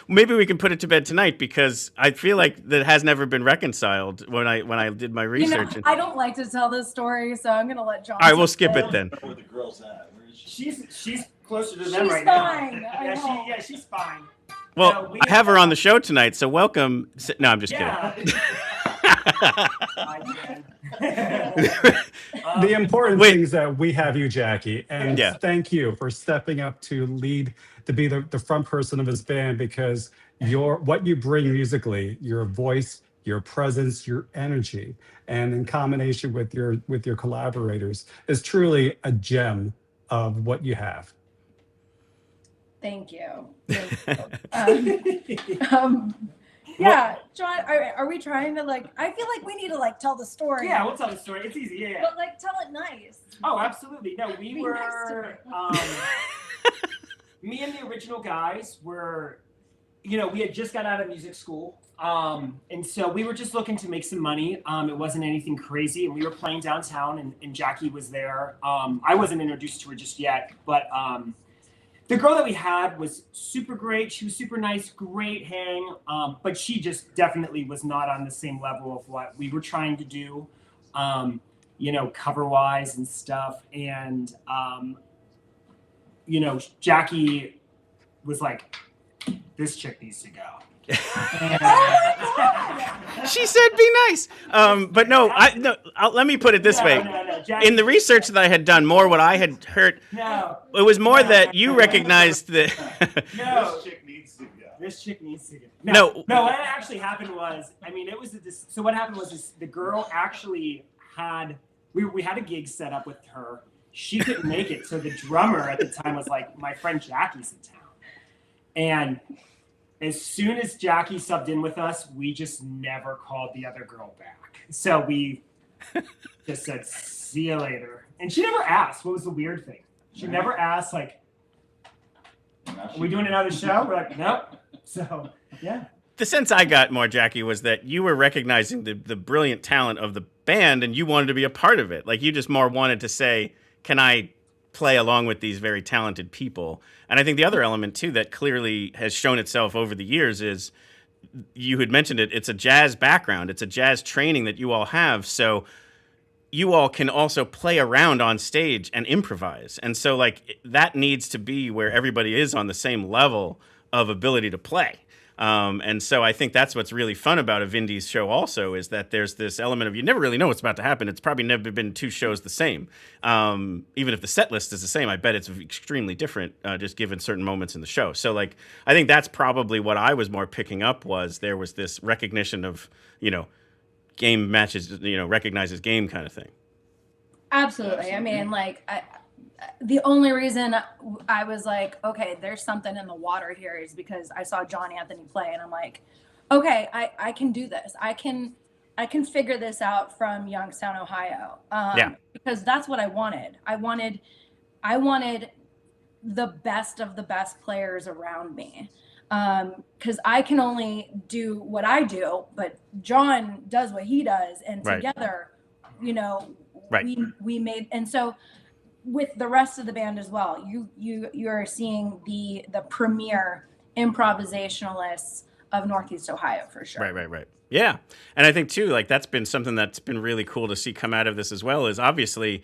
Speaker 1: maybe we can put it to bed tonight, because I feel like that has never been reconciled when I did my research.
Speaker 9: I don't like to tell this story, so I'm gonna let John.
Speaker 1: All right, we'll skip it then.
Speaker 11: Where the girl's at? Where is she?
Speaker 10: She's closer to them
Speaker 9: She's
Speaker 10: right
Speaker 9: fine.
Speaker 10: now.
Speaker 9: I know.
Speaker 10: She's fine.
Speaker 1: Well,
Speaker 10: we
Speaker 1: I have her on the show tonight, so welcome. No, I'm just
Speaker 10: Yeah.
Speaker 1: kidding.
Speaker 7: The important
Speaker 1: wait.
Speaker 7: thing is that we have you, Jackie, and
Speaker 1: Yeah.
Speaker 7: thank you for stepping up to be the front person of this band, because what you bring musically, your voice, your presence, your energy, and in combination with your collaborators, is truly a gem of what you have.
Speaker 9: Thank you. Yeah, John, are we trying to like? I feel like we need to like tell the story.
Speaker 10: Yeah, we'll tell the story. It's easy. Yeah.
Speaker 9: But like, tell it nice.
Speaker 10: Oh, absolutely. No, we
Speaker 9: Be
Speaker 10: were.
Speaker 9: nice
Speaker 10: Me and the original guys were, we had just got out of music school, and so we were just looking to make some money. It wasn't anything crazy, and we were playing downtown, and Jackie was there. I wasn't introduced to her just yet, but the girl that we had was super great. She was super nice, great hang, but she just definitely was not on the same level of what we were trying to do, cover-wise and stuff. And, Jackie was like, this chick needs to go.
Speaker 1: She said, "Be nice." But no, let me put it this way.
Speaker 10: No, Jackie,
Speaker 1: In the research that I had done, more what I had heard,
Speaker 10: no,
Speaker 1: it was more that you recognized that.
Speaker 10: no.
Speaker 11: This chick needs to go.
Speaker 10: This chick needs to go.
Speaker 1: No.
Speaker 10: No, what actually happened was, it was so what happened was this, the girl actually had, we had a gig set up with her. She couldn't make it. So the drummer at the time was like, my friend Jackie's in town. And as soon as Jackie subbed in with us, we just never called the other girl back. So we just said, see you later. And she never asked. What was the weird thing? She never asked, like, are we doing another show? We're like, nope. So, yeah.
Speaker 1: The sense I got more, Jackie, was that you were recognizing the brilliant talent of the band, and you wanted to be a part of it. Like, you just more wanted to say, can I play along with these very talented people? And I think the other element, too, that clearly has shown itself over the years is, you had mentioned it, it's a jazz background. It's a jazz training that you all have. So you all can also play around on stage and improvise. And so, like, that needs to be where everybody is on the same level of ability to play. And so I think that's what's really fun about a Vindys show also is that there's this element of you never really know what's about to happen. It's probably never been two shows the same. Even if the set list is the same, I bet it's extremely different just given certain moments in the show. So like I think that's probably what I was more picking up was there was this recognition of, game matches, recognizes game kind of thing.
Speaker 9: Absolutely. I mean, like, the only reason I was like, okay, there's something in the water here is because I saw John Anthony play, and I'm like, okay, I can do this. I can figure this out from Youngstown, Ohio. Because that's what I wanted. I wanted the best of the best players around me. Because I can only do what I do, but John does what he does, and together, we made. And so with the rest of the band as well, you are seeing the premier improvisationalists of Northeast Ohio for sure.
Speaker 1: Right. Yeah, and I think too, like that's been something that's been really cool to see come out of this as well. Is obviously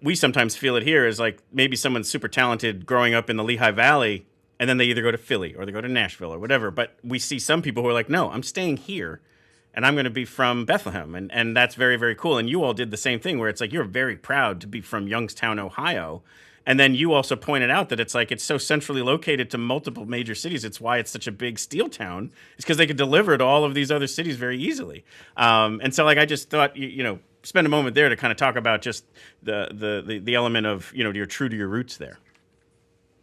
Speaker 1: we sometimes feel it here as like maybe someone's super talented growing up in the Lehigh Valley. And then they either go to Philly or they go to Nashville or whatever. But we see some people who are like, no, I'm staying here and I'm going to be from Bethlehem. And that's very, very cool. And you all did the same thing where it's like you're very proud to be from Youngstown, Ohio. And then you also pointed out that it's like it's so centrally located to multiple major cities. It's why it's such a big steel town. It's because they could deliver to all of these other cities very easily. And so like I just thought, spend a moment there to kind of talk about just the element of, you're true to your roots there.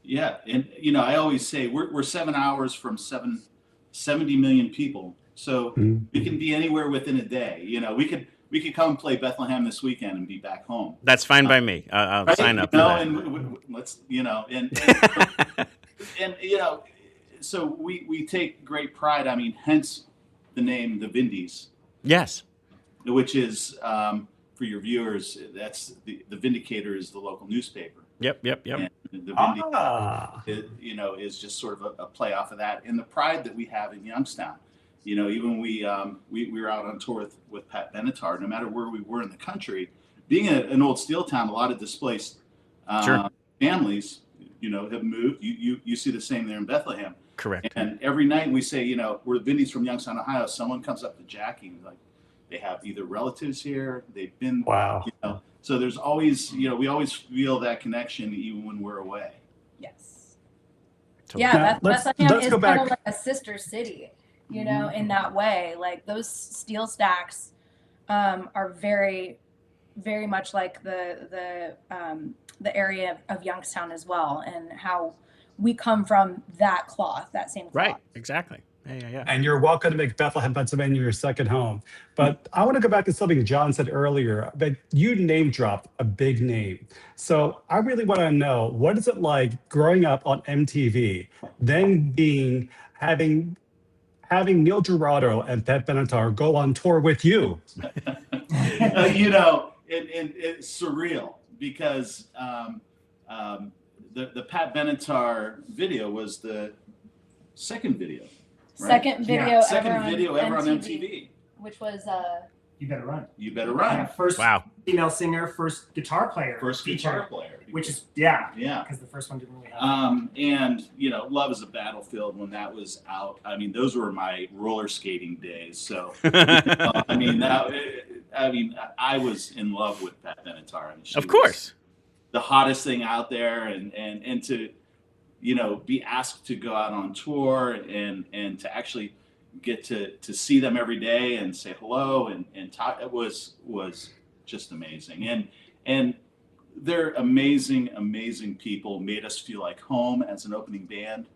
Speaker 11: Yeah, and I always say we're 7 hours from 70 million people, so we can be anywhere within a day. We could come play Bethlehem this weekend and be back home.
Speaker 1: That's fine by me. I'll sign up for that.
Speaker 11: And let's so we take great pride. I mean, hence the name the Vindys.
Speaker 1: Yes,
Speaker 11: which is for your viewers. That's the Vindicator is the local newspaper.
Speaker 1: Yep.
Speaker 11: And the Vindys, is just sort of a play off of that, and the pride that we have in Youngstown. Even we were out on tour with Pat Benatar. No matter where we were in the country, being an old steel town, a lot of displaced families, have moved. You see the same there in Bethlehem.
Speaker 1: Correct.
Speaker 11: And every night we say, we're the Vindys from Youngstown, Ohio. Someone comes up to Jackie and like they have either relatives here, they've been So there's always, we always feel that connection even when we're away.
Speaker 9: Yes.
Speaker 1: Totally.
Speaker 9: Yeah, Bethlehem is
Speaker 7: go
Speaker 9: kind
Speaker 7: back.
Speaker 9: of like a sister city, in that way. Like those steel stacks are very, very much like the area of Youngstown as well, and how we come from that cloth, that same cloth.
Speaker 1: Right. Exactly. Yeah.
Speaker 7: And you're welcome to make Bethlehem, Pennsylvania your second home. But I want to go back to something John said earlier, that you name dropped a big name. So I really want to know, what is it like growing up on MTV, then having Neil Giraldo and Pat Benatar go on tour with you?
Speaker 11: It's surreal because the Pat Benatar video was the second video. Right?
Speaker 9: Second video
Speaker 11: ever on MTV.
Speaker 9: Which was
Speaker 10: You Better Run.
Speaker 11: You Better Run.
Speaker 10: Yeah, first female singer, first guitar player. Which is because the first one didn't really have
Speaker 11: and Love is a Battlefield, when that was out, I mean those were my roller skating days. So I was in love with Pat Benatar. I mean,
Speaker 1: of course,
Speaker 11: the hottest thing out there, and to be asked to go out on tour and to actually get to see them every day and say hello and talk, it was just amazing. And they're amazing people, made us feel like home as an opening band,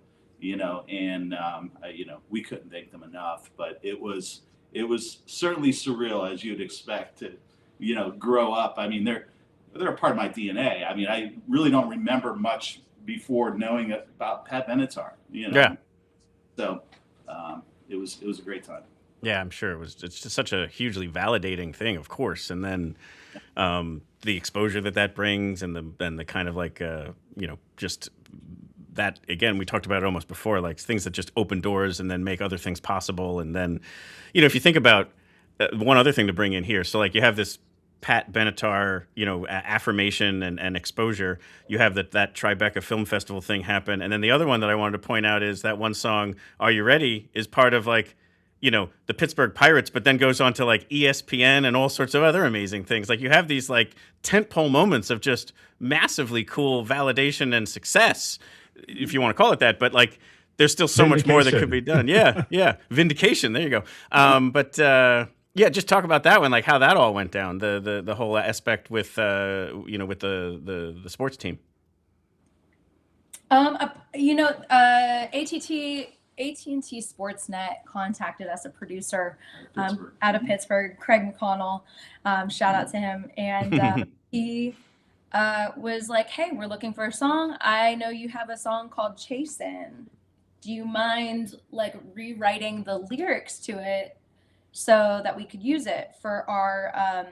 Speaker 11: and we couldn't thank them enough. But it was certainly surreal, as you'd expect to, grow up. I mean, they're a part of my DNA. I mean, I really don't remember much before knowing about Pat Benatar,
Speaker 1: Yeah.
Speaker 11: So it was a great time.
Speaker 1: Yeah, I'm sure it's just such a hugely validating thing, of course. And then the exposure that brings, and the kind of like just that, again, we talked about it almost before, like things that just open doors and then make other things possible. And then, if you think about one other thing to bring in here, so like you have this Pat Benatar, affirmation and exposure. You have that Tribeca Film Festival thing happen. And then the other one that I wanted to point out is that one song, Are You Ready, is part of like, the Pittsburgh Pirates, but then goes on to like ESPN and all sorts of other amazing things. Like you have these like tentpole moments of just massively cool validation and success, if you want to call it that. But like, there's still so much more that could be done. Yeah. Vindication. There you go. Just talk about that one, like how that all went down, the whole aspect with, with the sports team.
Speaker 12: AT&T Sportsnet contacted us, a producer out of Pittsburgh, Craig McConnell. Shout out to him. And he was like, hey, we're looking for a song. I know you have a song called Chasin'. Do you mind like rewriting the lyrics to it so that we could use it for our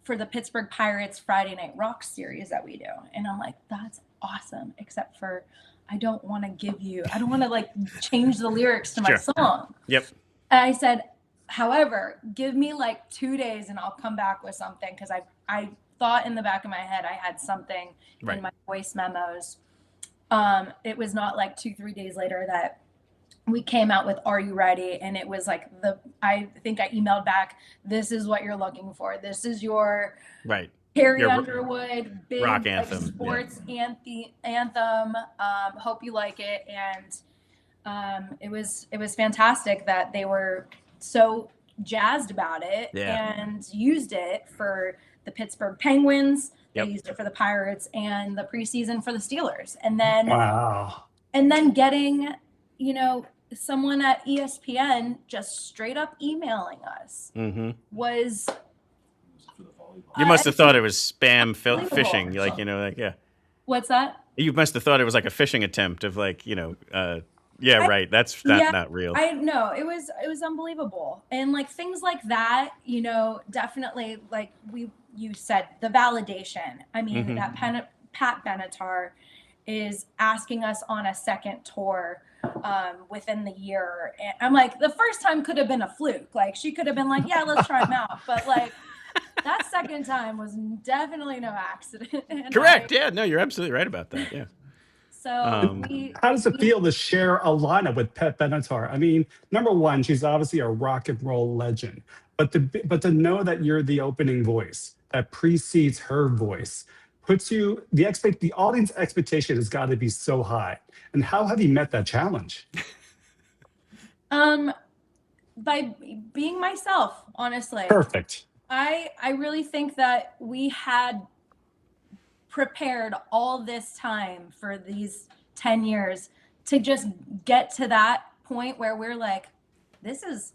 Speaker 12: for the Pittsburgh Pirates Friday Night Rock series that we do? And I'm like, that's awesome, except for I don't want to like change the lyrics to my song.
Speaker 1: Yep.
Speaker 12: And I said, however, give me like 2 days and I'll come back with something, because I thought in the back of my head I had something in my voice memos. It was not like 2-3 days later that we came out with Are You Ready? And it was like I think I emailed back, this is what you're looking for. This is your Carrie Underwood big
Speaker 1: rock
Speaker 12: like,
Speaker 1: anthem,
Speaker 12: sports anthem. Hope you like it. And it was fantastic that they were so jazzed about it and used it for the Pittsburgh Penguins. They used it for the Pirates and the preseason for the Steelers. And then and then getting, someone at ESPN just straight up emailing us was.
Speaker 1: You must have thought it was spam phishing,
Speaker 12: What's that?
Speaker 1: You must have thought it was like a phishing attempt of like, that's not real.
Speaker 12: I know it was unbelievable. And like things like that, definitely like you said, the validation. I mean, that Pat Benatar is asking us on a second tour within the year. And I'm like, the first time could have been a fluke. Like she could have been like, yeah, let's try them out. But like that second time was definitely no accident.
Speaker 1: Correct. Yeah, no, you're absolutely right about that. Yeah.
Speaker 12: So
Speaker 7: how does it feel to share a lineup with Pat Benatar? I mean, number one, she's obviously a rock and roll legend, but to know that you're the opening voice that precedes her voice puts you the audience expectation has got to be so high. And how have you met that challenge?
Speaker 12: By being myself, honestly.
Speaker 7: Perfect.
Speaker 12: I really think that we had prepared all this time for these 10 years to just get to that point where we're like, this is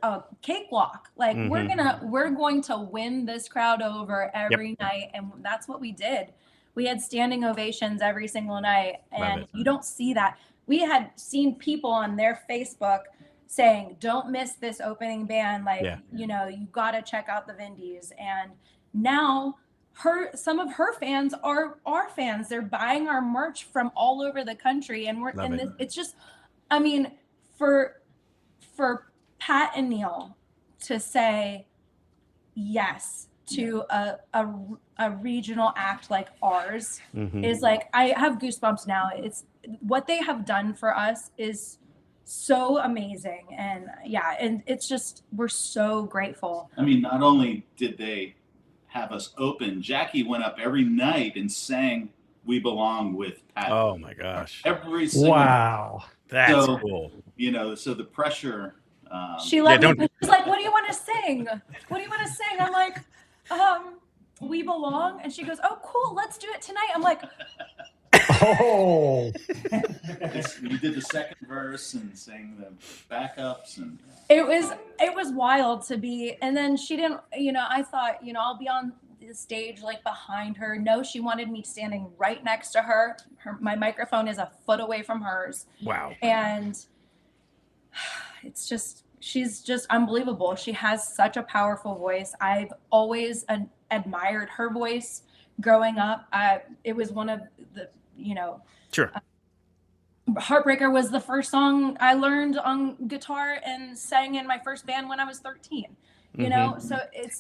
Speaker 12: a cakewalk. Like we're going to win this crowd over every night. And that's what we did. We had standing ovations every single night. And you don't see that. We had seen people on their Facebook saying, don't miss this opening band. Like, you got to check out the Vindys. And now some of her fans are our fans. They're buying our merch from all over the country. And it's just, I mean, for Pat and Neil to say yes to a regional act like ours is like, I have goosebumps now. It's what they have done for us is so amazing. And and it's just, we're so grateful.
Speaker 11: I mean, not only did they have us open, Jackie went up every night and sang We Belong with Pat.
Speaker 1: Oh my gosh.
Speaker 11: Every single
Speaker 7: wow.
Speaker 1: That's cool.
Speaker 11: So the pressure.
Speaker 12: She let me, she's like, what do you want to sing? What do you want to sing? I'm like, We Belong. And she goes, oh, cool. Let's do it tonight. I'm like,
Speaker 7: oh.
Speaker 11: You did the second verse and sang the backups, and
Speaker 12: it was wild to be. And then she didn't, I thought, I'll be on the stage like behind her. No, she wanted me standing right next to her. My microphone is a foot away from hers.
Speaker 1: Wow.
Speaker 12: And it's just, she's just unbelievable. She has such a powerful voice. I've always admired her voice growing up. It was one of the,
Speaker 1: Sure.
Speaker 12: Heartbreaker was the first song I learned on guitar and sang in my first band when I was 13. you know? So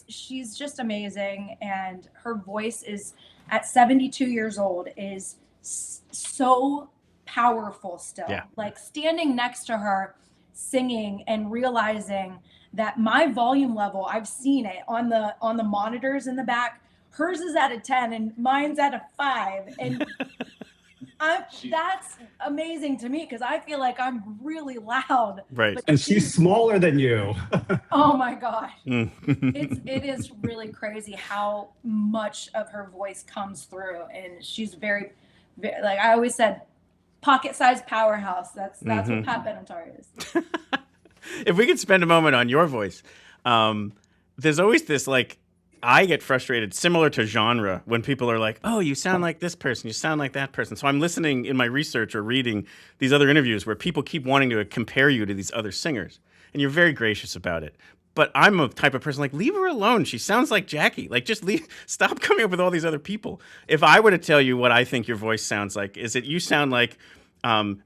Speaker 12: she's just amazing. And her voice is at 72 years old is so powerful still.
Speaker 1: Yeah.
Speaker 12: Like standing next to her singing and realizing that my volume level, I've seen it on the monitors in the back. Hers is at a 10 and mine's at a 5. And that's amazing to me because I feel like I'm really loud.
Speaker 1: Right.
Speaker 7: And she's smaller than you.
Speaker 12: Oh my gosh. It is really crazy how much of her voice comes through. And she's very, like I always said, pocket-sized powerhouse. That's what Pat Benatar is.
Speaker 1: If we could spend a moment on your voice, there's always this like, I get frustrated, similar to genre, when people are like, oh, you sound like this person, you sound like that person. So I'm listening in my research or reading these other interviews where people keep wanting to compare you to these other singers. And you're very gracious about it. But I'm a type of person like, leave her alone. She sounds like Jackie. Like, just stop coming up with all these other people. If I were to tell you what I think your voice sounds like, is that you sound like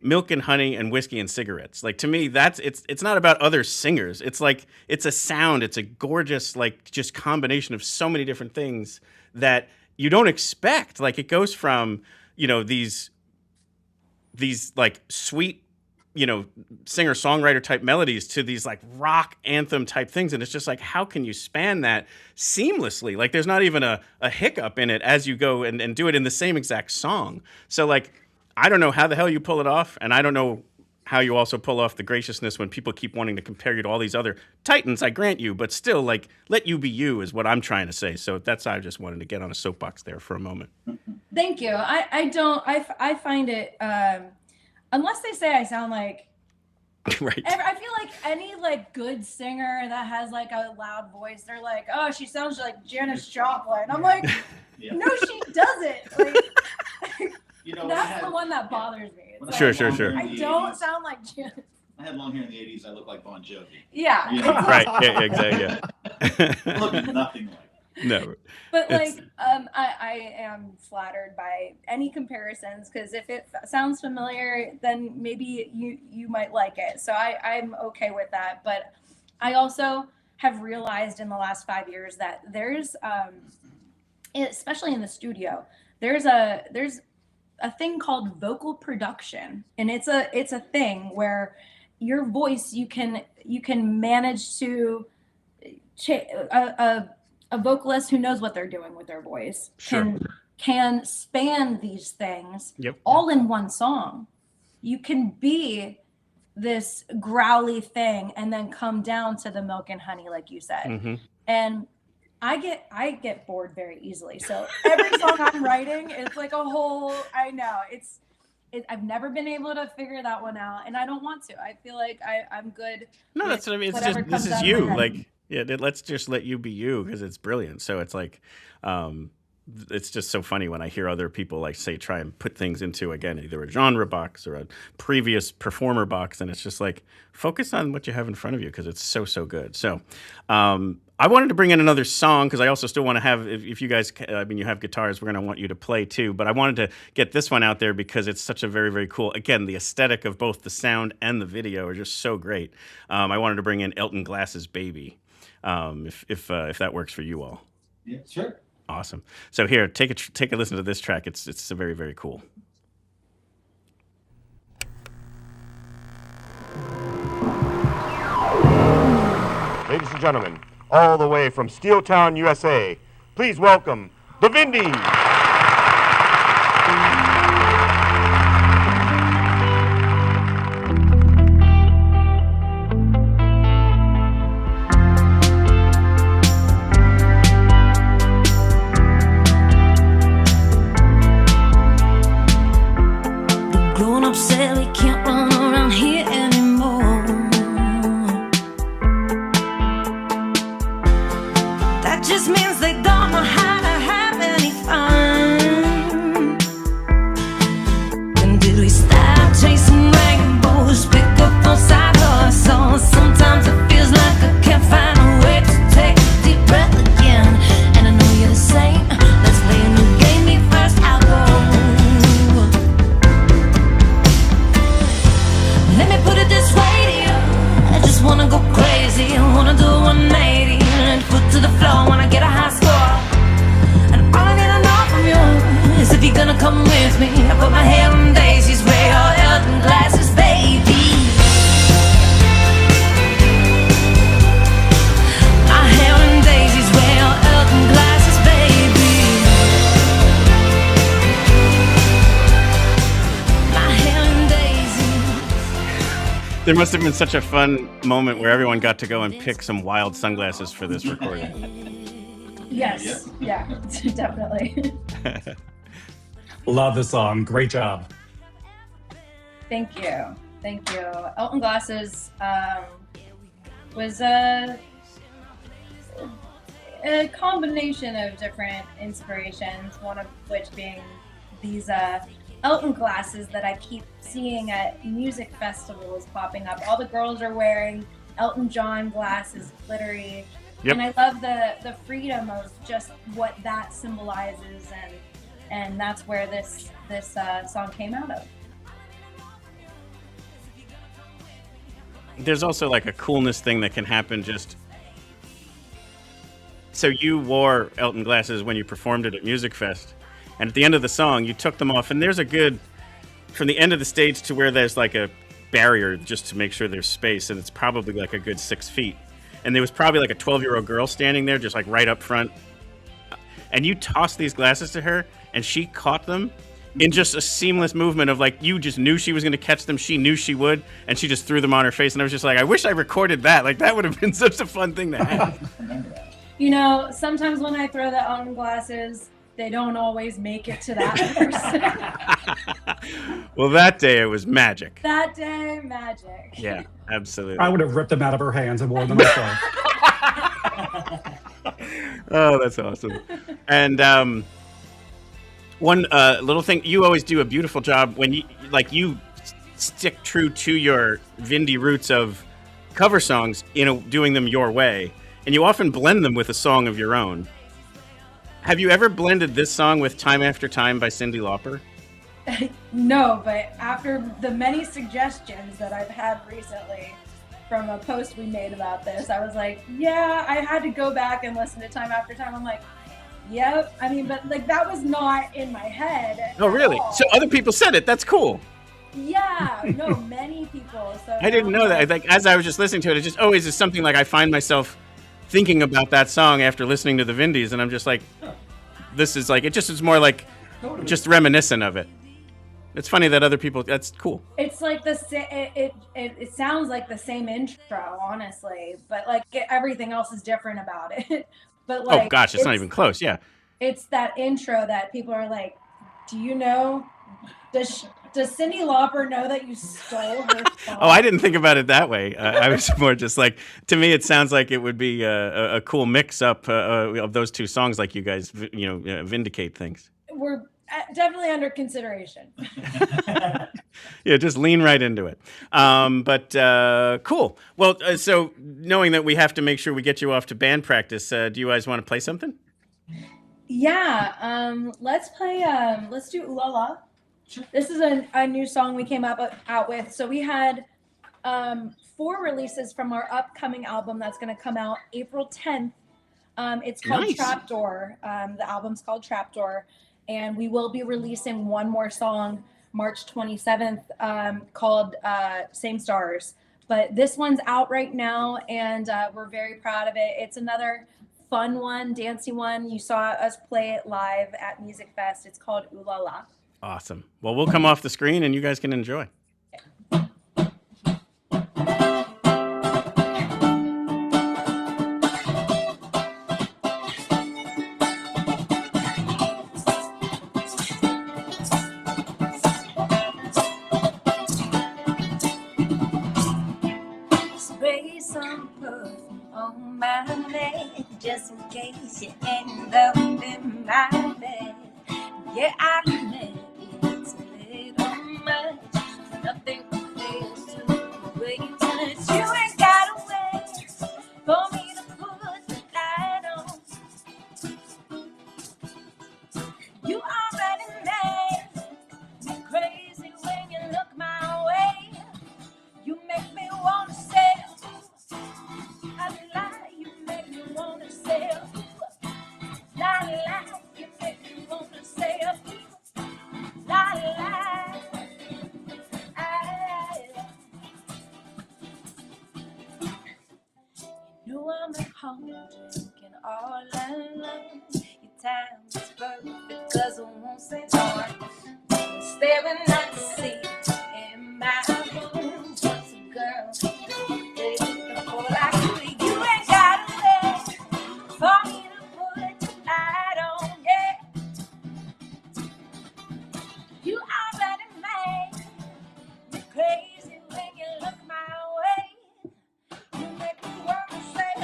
Speaker 1: milk and honey and whiskey and cigarettes. Like, to me, it's not about other singers. It's like, it's a sound. It's a gorgeous, like, just combination of so many different things that you don't expect. Like, it goes from, you know, these like sweet, you know, singer-songwriter type melodies to these like rock anthem type things. And it's just like, how can you span that seamlessly? Like, there's not even a hiccup in it as you go and do it in the same exact song. So like, I don't know how the hell you pull it off, and I don't know how you also pull off the graciousness when people keep wanting to compare you to all these other titans, I grant you, but still, like, let you be you is what I'm trying to say. So that's I just wanted to get on a soapbox there for a moment.
Speaker 12: Thank you. I find it, unless they say I sound like,
Speaker 1: right.
Speaker 12: I feel like any like good singer that has like a loud voice, they're like, oh, she sounds like Janis Joplin. I'm like, no, she doesn't. Like,
Speaker 11: You know,
Speaker 12: that's the one that bothers me. It's
Speaker 1: Sure.
Speaker 12: I don't sound like Janis.
Speaker 11: I had long hair in the 80s. I look like Bon Jovi.
Speaker 12: Yeah.
Speaker 11: You know?
Speaker 1: Right. Yeah, exactly.
Speaker 11: I look nothing like.
Speaker 1: No.
Speaker 12: But like, I am flattered by any comparisons because if it sounds familiar, then maybe you might like it. So I'm okay with that. But I also have realized in the last 5 years that there's, especially in the studio, there's a thing called vocal production, and it's a thing where your voice you can manage to a vocalist who knows what they're doing with their voice can span these things all in one song. You can be this growly thing and then come down to the milk and honey, like you said. And I get bored very easily. So every song I'm writing is like a whole, I know I've never been able to figure that one out, and I don't want to. I feel like I'm good.
Speaker 1: No, that's what I mean. It's just, this is you. Like, yeah, let's just let you be you because it's brilliant. So it's like, it's just so funny when I hear other people like say try and put things into, again, either a genre box or a previous performer box, and it's just like focus on what you have in front of you because it's so good. So I wanted to bring in another song because I also still want to have, if you guys, I mean, you have guitars, we're going to want you to play too, but I wanted to get this one out there because it's such a very, very cool, again, the aesthetic of both the sound and the video are just so great. I wanted to bring in Elton Glass's Baby, if that works for you all.
Speaker 11: Yeah, sure.
Speaker 1: Awesome. So here, take a listen to this track. It's very, very cool.
Speaker 13: Ladies and gentlemen, all the way from Steeltown, USA, please welcome the Vindys.
Speaker 8: Just means they don't know how to have any fun. Dinner, come with me. I put my hair in daisies, wear all Elton glasses, baby. My hair in daisies, wear all Elton glasses, baby. My hair in daisies.
Speaker 1: There must have been such a fun moment where everyone got to go and pick some wild sunglasses for this recording.
Speaker 12: Yes, yeah, definitely.
Speaker 7: Love the song. Great job.
Speaker 12: Thank you. Elton Glasses was a combination of different inspirations, one of which being these Elton glasses that I keep seeing at music festivals popping up. All the girls are wearing Elton John glasses, glittery.
Speaker 1: Yep.
Speaker 12: And I love the freedom of just what that symbolizes, and that's where this song came out of.
Speaker 1: There's also like a coolness thing that can happen just. So you wore Elton glasses when you performed it at Musikfest, and at the end of the song, you took them off, and there's a good, from the end of the stage to where there's like a barrier just to make sure there's space, and it's probably like a good 6 feet. And there was probably like a 12-year-old girl standing there just like right up front. And you tossed these glasses to her, and she caught them in just a seamless movement of like, you just knew she was going to catch them. She knew she would, and she just threw them on her face. And I was just like, I wish I recorded that. Like, that would have been such a fun thing to have.
Speaker 12: You know, sometimes when I throw the Elton glasses, they don't always make it to that person.
Speaker 1: Well, that day it was magic.
Speaker 12: That day, magic.
Speaker 1: Yeah, absolutely.
Speaker 7: I would have ripped them out of her hands and worn them myself.
Speaker 1: Oh, that's awesome. And one little thing, you always do a beautiful job when you stick true to your Vindy roots of cover songs, doing them your way, and you often blend them with a song of your own. Have you ever blended this song with Time After Time by Cyndi Lauper?
Speaker 12: No, but after the many suggestions that I've had recently from a post we made about this, I was like, yeah, I had to go back and listen to Time After Time. I'm like, yep. I mean, but like that was not in my head.
Speaker 1: Oh, really?
Speaker 12: All.
Speaker 1: So other people said it. That's cool.
Speaker 12: Yeah, no, many people. So
Speaker 1: I didn't know that. Like, as I was just listening to it, it just always is something like I find myself thinking about that song after listening to the Vindys, and I'm just like, this is like, it just is more like just reminiscent of it. It's funny that other people, that's cool.
Speaker 12: It's like it sounds like the same intro, honestly, but like everything else is different about it. But like,
Speaker 1: oh gosh, it's not even close. Yeah.
Speaker 12: It's that intro that people are like, do you know, does Cyndi Lauper know that you stole her song?
Speaker 1: Oh, I didn't think about it that way. I was more just like, to me, it sounds like it would be a cool mix-up of those two songs, like you guys, vindicate things.
Speaker 12: We're definitely under consideration.
Speaker 1: Yeah, just lean right into it. But cool. Well, so knowing that we have to make sure we get you off to band practice, do you guys want to play something?
Speaker 12: Yeah, let's play. Let's do Ooh La La. Sure. This is a new song we came out with. So we had 4 releases from our upcoming album that's going to come out April 10th. It's called
Speaker 1: Nice.
Speaker 12: Trapdoor. The album's called Trapdoor, and we will be releasing one more song March 27th called Same Stars. But this one's out right now, and we're very proud of it. It's another fun one, dancey one. You saw us play it live at Musikfest. It's called Ooh La La.
Speaker 1: Awesome. Well, we'll come off the screen and you guys can enjoy.
Speaker 8: Spray some perfume on my neck just in case you end up in my bed. Yeah, I admit it's a little much. Nothing compares to the way you touch. You ain't gotta wait for me to put the light on. You already made me crazy when you look my way. You make me wanna say, I lie. You make me wanna say, lie, lie. You make me wanna say, so won't say no. Staring at the sea in my room. Just a girl, beautiful like you. You ain't got to wait for me to put your light on, yeah. You already made me crazy when you look my way. You make me want to say oh,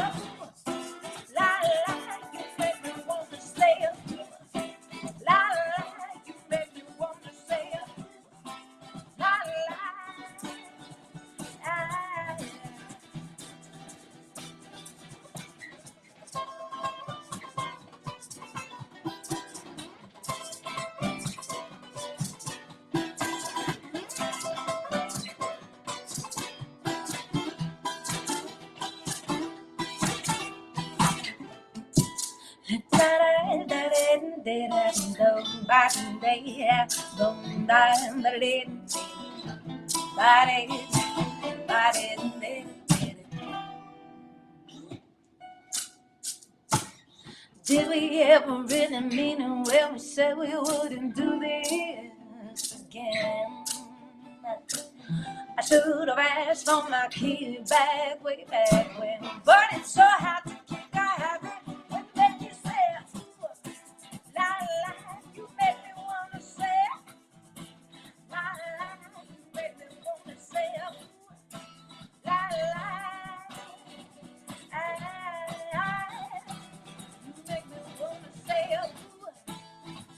Speaker 8: la la. You make me want to say oh, la la. You make me want to say oh, la la. Did we ever really mean it when we said we wouldn't do this again? I should have asked for my key back way back when. But it's so hard to kick our habit and make you say, la la, you make me wanna say, la la, you make me wanna say, la la, you make me wanna say,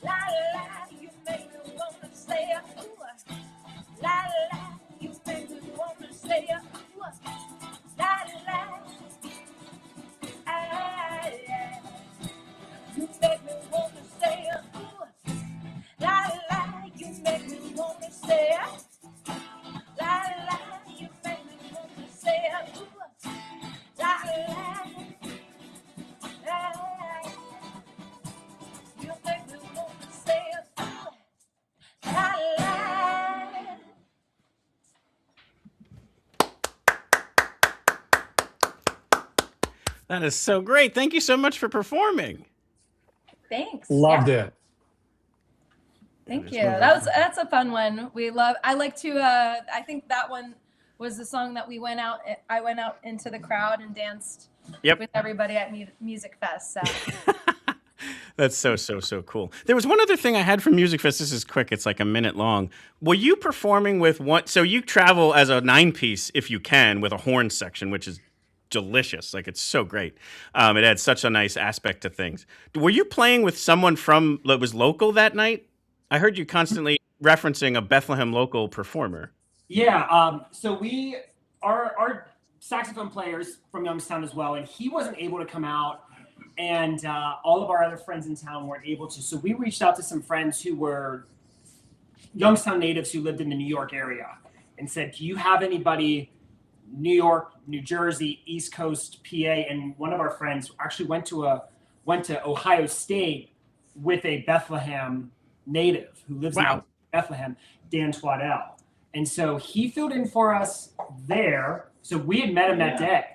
Speaker 8: la la, you make me wanna say, la la. You make me wanna say la la. You make me wanna say la la. You make me wanna say la la. You make me wanna say la la. You make me wanna say la la.
Speaker 1: That is so great. Thank you so much for performing.
Speaker 12: Thanks.
Speaker 7: Loved
Speaker 12: Yeah.
Speaker 7: it.
Speaker 12: Thank you. That's a fun one. I like to I think that one was the song that I went out into the crowd and danced with everybody at Musikfest. So
Speaker 1: That's so cool. There was one other thing I had from Musikfest. This is quick. It's like a minute long. Were you performing with one? So you travel as a 9-piece, if you can, with a horn section, which is delicious. Like, it's so great. It adds such a nice aspect to things. Were you playing with someone that was local that night? I heard you constantly referencing a Bethlehem local performer.
Speaker 10: Yeah. So our saxophone player's from Youngstown as well, and he wasn't able to come out, and all of our other friends in town weren't able to. So we reached out to some friends who were Youngstown natives who lived in the New York area and said, do you have anybody New York, New Jersey, East Coast, PA? And one of our friends actually went to Ohio State with a Bethlehem native who lives in Bethlehem, Dan Twaddell. And so he filled in for us there. So we had met him that day.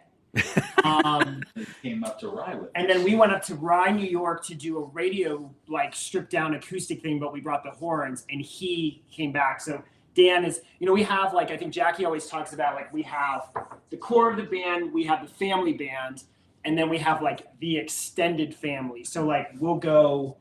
Speaker 11: Came up to Rye with us.
Speaker 10: And then we went up to Rye, New York to do a radio, like, stripped down acoustic thing, but we brought the horns, and he came back. So Dan is, we have, like, I think Jackie always talks about, like, we have the core of the band, we have the family band, and then we have, like, the extended family. So, like, we'll go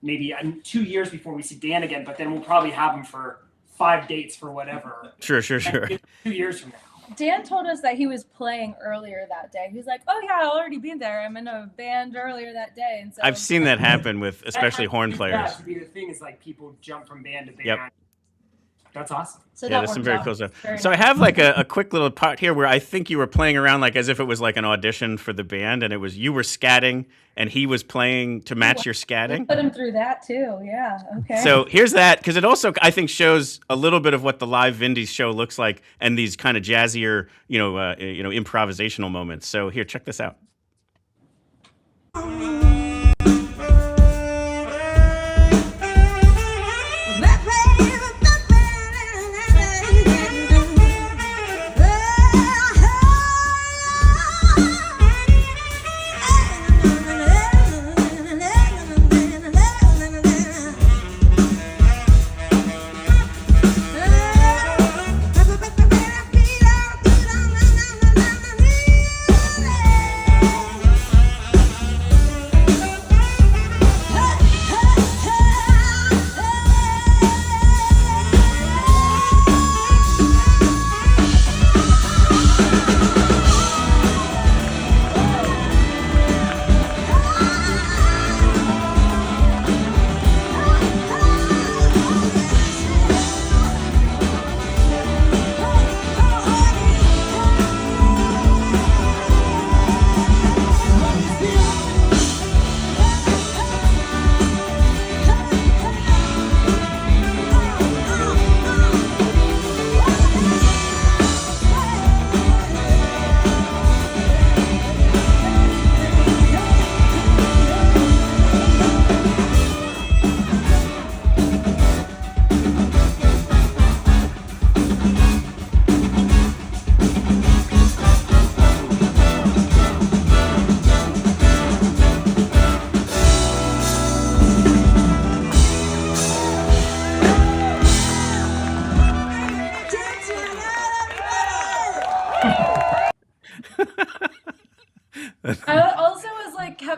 Speaker 10: maybe 2 years before we see Dan again, but then we'll probably have him for 5 dates for whatever.
Speaker 1: Sure.
Speaker 10: 2 years from now.
Speaker 12: Dan told us that he was playing earlier that day. He was like, "Oh yeah, I'll already be there. I'm in a band earlier that day." And so
Speaker 1: I've seen that happen with especially horn players.
Speaker 10: Yeah, to be the thing is, like, people jump from band to band.
Speaker 1: Yep.
Speaker 10: That's awesome.
Speaker 12: So
Speaker 1: yeah, there's some very cool stuff. So I have like a quick little part here where I think you were playing around like as if it was like an audition for the band, and it was you were scatting and he was playing to match your scatting.
Speaker 12: Put him through that too. Yeah. Okay.
Speaker 1: So here's that, because it also I think shows a little bit of what the live Vindys show looks like and these kind of jazzier, improvisational moments. So here, check this out.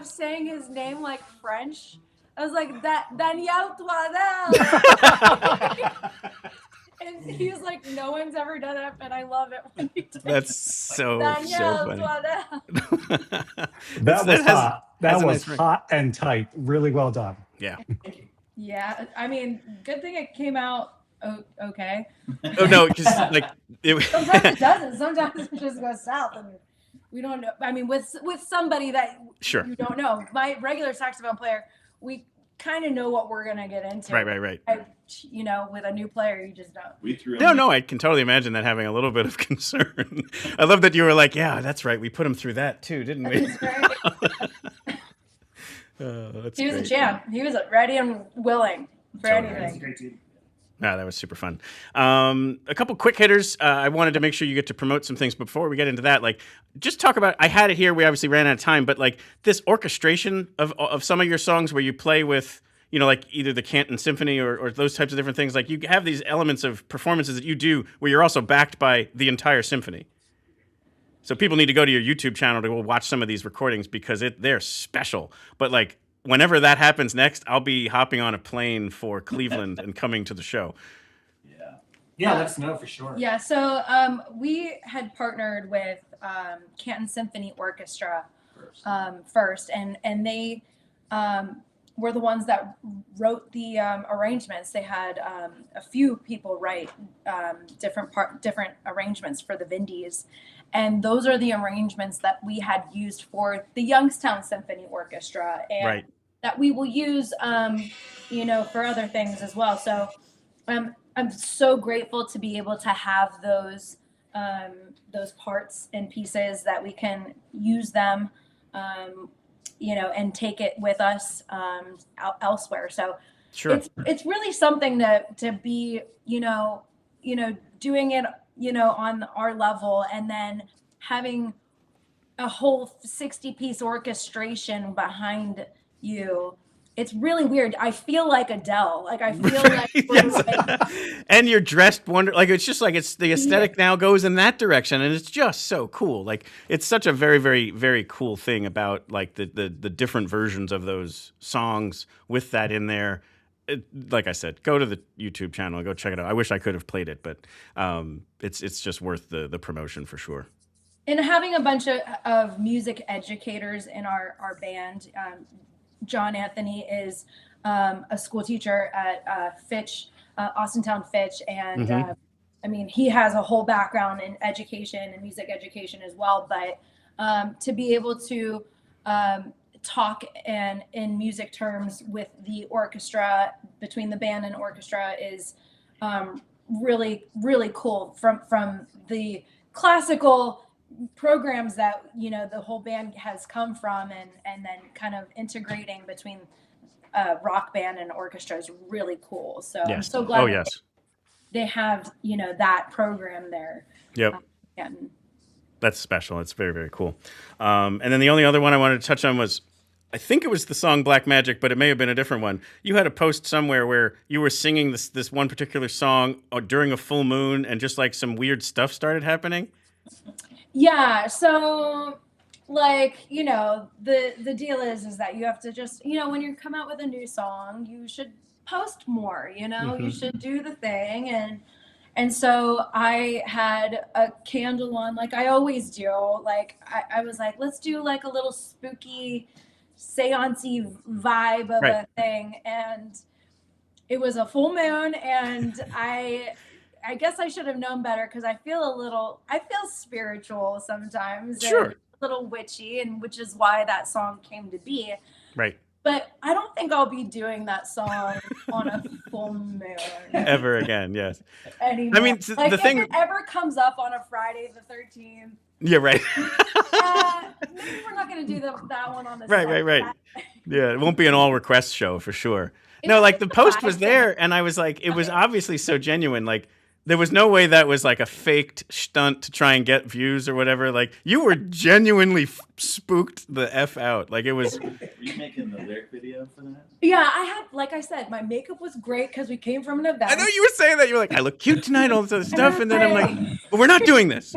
Speaker 12: kept saying his name like French. I was like, Daniel Toadell. And he was like, no one's ever done it, and I love it when he does.
Speaker 1: That's so
Speaker 12: Daniel
Speaker 1: funny.
Speaker 12: Toadell.
Speaker 7: That was hot. That
Speaker 1: has a
Speaker 7: was
Speaker 1: nice ring.
Speaker 7: hot and tight. Really well done.
Speaker 1: Yeah.
Speaker 12: Yeah, I mean, good thing it came out okay.
Speaker 1: Oh no, because like
Speaker 12: Sometimes it doesn't. Sometimes it just goes south, and we don't know. I mean, with somebody that
Speaker 1: Sure.
Speaker 12: you don't know, my regular saxophone player, we kind of know what we're gonna get into.
Speaker 1: Right.
Speaker 12: With a new player, you just don't.
Speaker 11: We threw
Speaker 1: No, I can totally imagine that having a little bit of concern. I love that you were like, yeah, that's right. We put him through that too, didn't we? That's
Speaker 12: He was
Speaker 1: great.
Speaker 12: a champ. He was ready and willing for
Speaker 1: Totally.
Speaker 12: anything.
Speaker 10: Great dude.
Speaker 1: Ah, that was super fun. A couple quick hitters. I wanted to make sure you get to promote some things. But before we get into that, like, just talk about. I had it here. We obviously ran out of time, but like this orchestration of some of your songs where you play with, like either the Canton Symphony or those types of different things. Like you have these elements of performances that you do where you're also backed by the entire symphony. So people need to go to your YouTube channel to go watch some of these recordings because they're special. But like, whenever that happens next, I'll be hopping on a plane for Cleveland and coming to the show.
Speaker 10: Yeah, let us know for sure.
Speaker 12: Yeah, so we had partnered with Canton Symphony Orchestra first, and they were the ones that wrote the arrangements. They had a few people write different arrangements for the Vindys, and those are the arrangements that we had used for the Youngstown Symphony Orchestra, and that we will use, for other things as well. So I'm so grateful to be able to have those parts and pieces that we can use them, and take it with us elsewhere. So
Speaker 1: Sure.
Speaker 12: it's really something to be, doing it, on our level, and then having a whole 60-piece orchestration behind you. It's really weird. I feel like Adele. Like I feel like
Speaker 1: And you're dressed it's just like it's the aesthetic now goes in that direction, and it's just so cool. Like it's such a very, very, very cool thing about like the different versions of those songs with that in there. Like I said, go to the YouTube channel and go check it out. I wish I could have played it, but it's just worth the promotion for sure.
Speaker 12: And having a bunch of music educators in our band. John Anthony is a school teacher at Fitch, Austintown Fitch, and he has a whole background in education and music education as well. But to be able to talk in music terms with the orchestra, between the band and orchestra, is really, really cool. From the classical programs that the whole band has come from, and then kind of integrating between rock band and orchestra is really cool. So I'm so glad they have that program there.
Speaker 1: Yep.
Speaker 12: And
Speaker 1: That's special. It's very, very cool. And then the only other one I wanted to touch on was, I think it was the song Black Magic, but it may have been a different one. You had a post somewhere where you were singing this one particular song during a full moon, and just like some weird stuff started happening.
Speaker 12: yeah, so the deal is that you have to just, when you come out with a new song, you should post more, you should do the thing. And so I had a candle on, like I always do. Like I was like, let's do like a little spooky seance-y vibe of a thing. And it was a full moon, and I guess I should have known better, because I feel spiritual sometimes.
Speaker 1: Sure.
Speaker 12: And a little witchy, and which is why that song came to be.
Speaker 1: Right.
Speaker 12: But I don't think I'll be doing that song on a full moon
Speaker 1: Ever again, yes.
Speaker 12: anymore.
Speaker 1: I mean,
Speaker 12: like
Speaker 1: the
Speaker 12: if
Speaker 1: thing.
Speaker 12: it ever comes up on a Friday the 13th,
Speaker 1: Yeah, right.
Speaker 12: maybe we're not going to do that one on the
Speaker 1: Right. Yeah, it won't be an all request show for sure.
Speaker 12: It's
Speaker 1: No, like the
Speaker 12: just
Speaker 1: post
Speaker 12: a
Speaker 1: was
Speaker 12: vibe
Speaker 1: there, and I was like, it was obviously so genuine. Like, there was no way that was like a faked stunt to try and get views or whatever. Like, you were genuinely spooked the F out. Like, it was.
Speaker 11: Were you making the lyric video for that?
Speaker 12: Yeah, I had, like I said, my makeup was great because we came from an event.
Speaker 1: I know you were saying that. You were like, I look cute tonight, all this other stuff. And then I'm like, well, we're not doing this.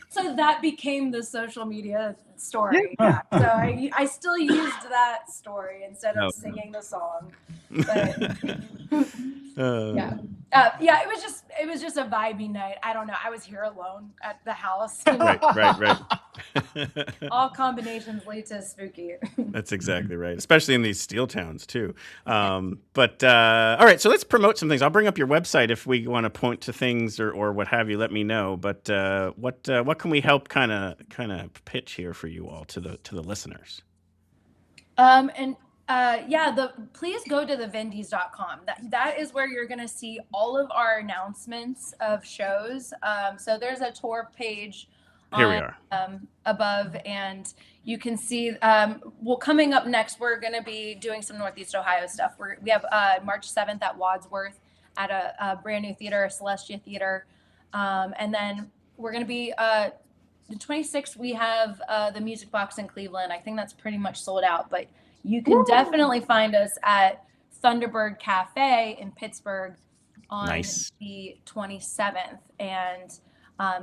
Speaker 12: So So that became the social media story. Yeah. So I still used that story instead of singing the song. But yeah. Yeah, it was just a vibey night. I don't know. I was here alone at the house.
Speaker 1: Right.
Speaker 12: All combinations lead to spooky.
Speaker 1: That's exactly right, especially in these steel towns too. But all right, so let's promote some things. I'll bring up your website if we want to point to things or what have you. Let me know. But what can we help kind of pitch here for you all to the listeners?
Speaker 12: Please go to thevindys.com. That is where you're going to see all of our announcements of shows. So there's a tour page
Speaker 1: Here we are.
Speaker 12: Above, and you can see, coming up next, we're going to be doing some Northeast Ohio stuff. We have March 7th at Wadsworth at a brand new theater, Celestia Theater. And then we're going to be, the 26th, we have the Music Box in Cleveland. I think that's pretty much sold out, but you can definitely find us at Thunderbird Cafe in Pittsburgh on the 27th. And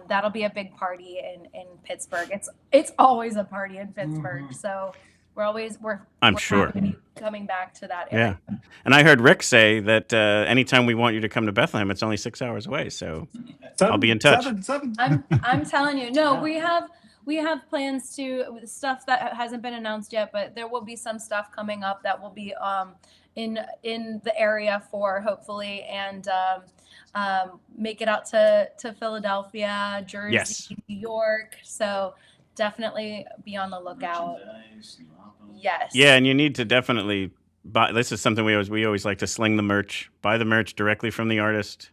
Speaker 12: that'll be a big party in Pittsburgh. It's always a party in Pittsburgh. So we're
Speaker 1: sure
Speaker 12: happy to be coming back to that area.
Speaker 1: Yeah. And I heard Rick say that anytime we want you to come to Bethlehem, it's only 6 hours away. So I'll be in touch.
Speaker 12: I'm telling you, no, we have plans to stuff that hasn't been announced yet, but there will be some stuff coming up that will be in the area for hopefully and make it out to Philadelphia, Jersey, New York. So definitely be on the lookout. Yes.
Speaker 1: Yeah, and you need to definitely buy. This is something we always like to sling the merch. Buy the merch directly from the artist.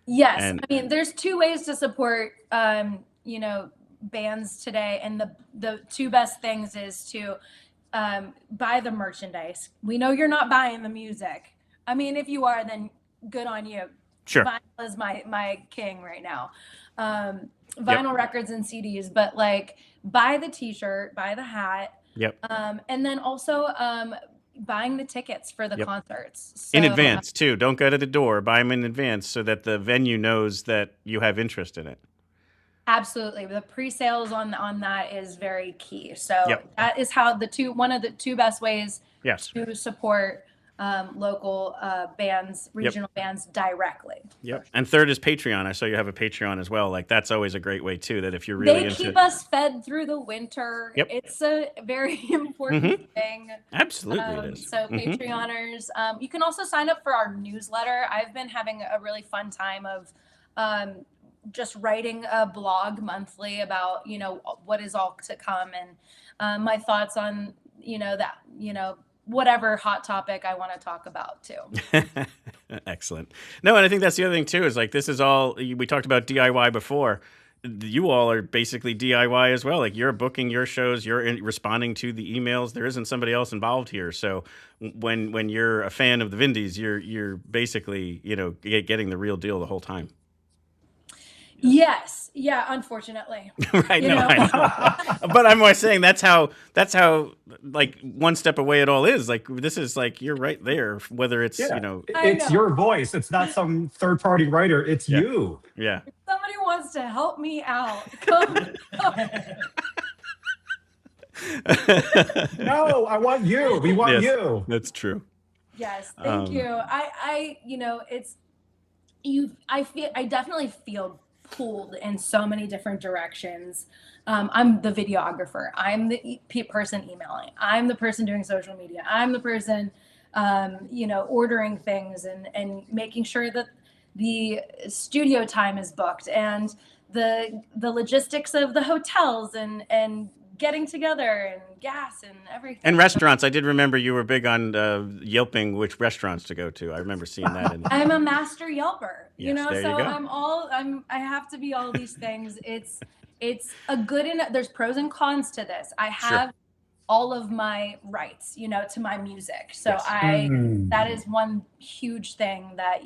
Speaker 12: Yes, I mean, there's two ways to support, bands today, and the two best things is to buy the merchandise. We know you're not buying the music. I mean, if you are, then good on you.
Speaker 1: Sure.
Speaker 12: Vinyl is my king right now. Vinyl records and CDs, but like buy the t-shirt, buy the hat.
Speaker 1: Yep.
Speaker 12: And then also buying the tickets for the concerts. So,
Speaker 1: in advance too. Don't go to the door. Buy them in advance so that the venue knows that you have interest in it.
Speaker 12: Absolutely. The pre-sales on that is very key. So that is how one of the two best ways to support local bands, regional bands directly.
Speaker 1: Yep. And third is Patreon. I saw you have a Patreon as well. Like that's always a great way too, that if you're really
Speaker 12: They keep us fed through the winter.
Speaker 1: Yep.
Speaker 12: It's a very important thing.
Speaker 1: Absolutely it is.
Speaker 12: So Patreoners, you can also sign up for our newsletter. I've been having a really fun time of just writing a blog monthly about, what is all to come and my thoughts on, whatever hot topic I want to talk about too.
Speaker 1: Excellent. No, and I think that's the other thing too, is like, this is all, we talked about DIY before. You all are basically DIY as well. Like you're booking your shows, you're responding to the emails. There isn't somebody else involved here. So when you're a fan of the Vindys, you're basically, getting the real deal the whole time.
Speaker 12: Yes. Yeah. Unfortunately.
Speaker 1: Right. No, I know. But I'm always saying that's how like one step away it all is. Like this is like you're right there. Whether it's
Speaker 7: it's your voice. It's not some third party writer. It's you.
Speaker 1: Yeah.
Speaker 12: If somebody wants to help me out, come.
Speaker 7: No, I want you. We want you.
Speaker 1: That's true.
Speaker 12: Yes. Thank you. I definitely feel pulled in so many different directions. I'm the videographer. I'm the person emailing. I'm the person doing social media. I'm the person, ordering things and making sure that the studio time is booked and the logistics of the hotels and getting together and gas and everything.
Speaker 1: And restaurants. I did remember you were big on Yelping which restaurants to go to. I remember seeing that.
Speaker 12: I'm a master Yelper,
Speaker 1: Yes, there
Speaker 12: so
Speaker 1: you go.
Speaker 12: I have to be all these things. It's a good, there's pros and cons to this. I have all of my rights, to my music. So that is one huge thing that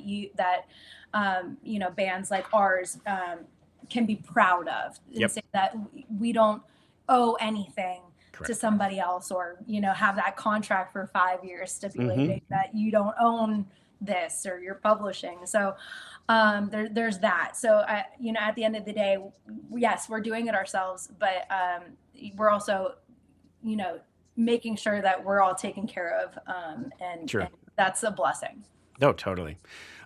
Speaker 12: bands like ours can be proud of and say that we don't owe anything to somebody else or have that contract for 5 years stipulating that you don't own this or you're publishing. So there's that. So you know, at the end of the day, yes, we're doing it ourselves, but we're also, you know, making sure that we're all taken care of, and that's a blessing.
Speaker 1: No, totally.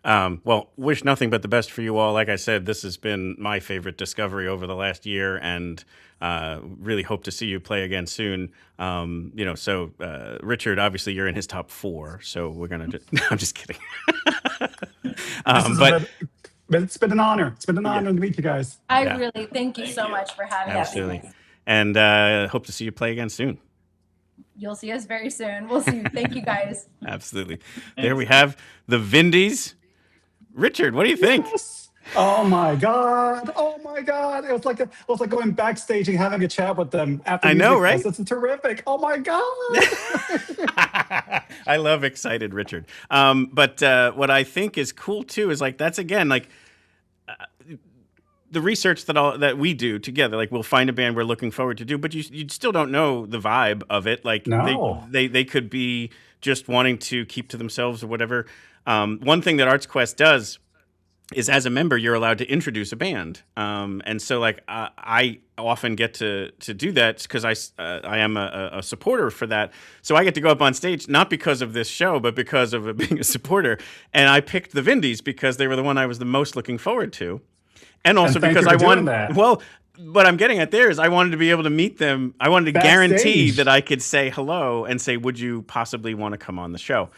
Speaker 1: Well, wish nothing but the best for you all. Like I said, this has been my favorite discovery over the last year, and really hope to see you play again soon. You know, so Richard, obviously you're in his top 4, so we're gonna. I'm just kidding.
Speaker 7: But it's been an honor. It's been an honor to meet you guys.
Speaker 12: I really thank you so much for having us.
Speaker 1: Absolutely, and hope to see you play again soon.
Speaker 12: You'll see us very soon. We'll see you. Thank you, guys.
Speaker 1: Absolutely. There we have the Vindys. Richard, what do you think?
Speaker 7: Yes. Oh my God! Oh my God! It was like going backstage and having a chat with them after.
Speaker 1: I know, right?
Speaker 7: It's terrific. Oh my God!
Speaker 1: I love excited Richard. But what I think is cool too is like that's again like the research that we do together. Like we'll find a band we're looking forward to do, but you still don't know the vibe of it. Like they could be just wanting to keep to themselves or whatever. One thing that Arts Quest does is as a member, you're allowed to introduce a band. And so like I often get to do that because I am a supporter for that. So I get to go up on stage, not because of this show, but because of being a supporter. And I picked the Vindys because they were the one I was the most looking forward to. And also because I wanted that. Well, what I'm getting at there is I wanted to be able to meet them. I wanted to guarantee that I could say hello and say, would you possibly want to come on the show?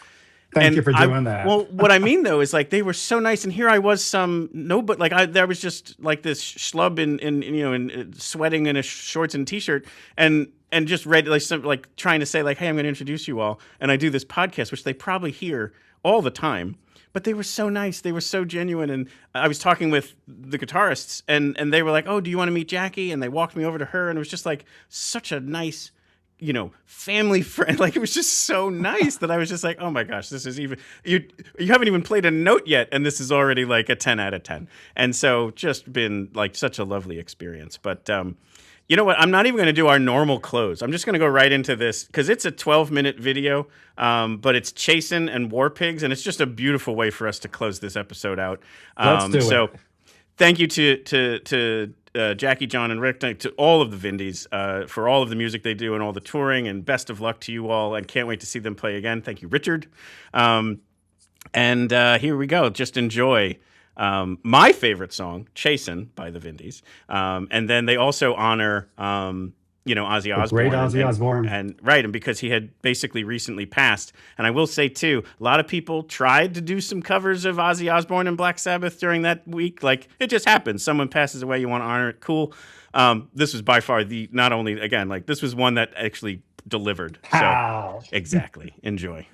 Speaker 7: Thank you for doing that.
Speaker 1: Well, what I mean though is like they were so nice, and here I was there was just like this schlub in sweating in a shorts and t-shirt and just read like trying to say like, hey, I'm going to introduce you all, and I do this podcast, which they probably hear all the time. But they were so nice. They were so genuine. And I was talking with the guitarists, and they were like, oh, do you want to meet Jackie? And they walked me over to her, and it was just like such a nice, you know, family friend. Like it was just so nice that I was just like, oh my gosh, this is even, you haven't even played a note yet, and this is already like a 10 out of 10. And so just been like such a lovely experience. But you know what? I'm not even going to do our normal close. I'm just going to go right into this because it's a 12-minute video, but it's Chasin' and War Pigs, and it's just a beautiful way for us to close this episode out.
Speaker 7: Let's do it.
Speaker 1: So thank you to Jackie, John, and Rick, to all of the Vindys for all of the music they do and all the touring, and best of luck to you all, and can't wait to see them play again. Thank you, Richard. And here we go. Just enjoy my favorite song, Chasin' by the Vindys. And then they also honor, Ozzy Osbourne.
Speaker 7: Great Ozzy Osbourne.
Speaker 1: And because he had basically recently passed. And I will say, too, a lot of people tried to do some covers of Ozzy Osbourne and Black Sabbath during that week. Like, it just happens. Someone passes away, you want to honor it. Cool. This was by far this was one that actually delivered.
Speaker 7: How?
Speaker 1: So, exactly. Enjoy.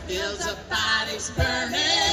Speaker 14: Hills of bodies burning.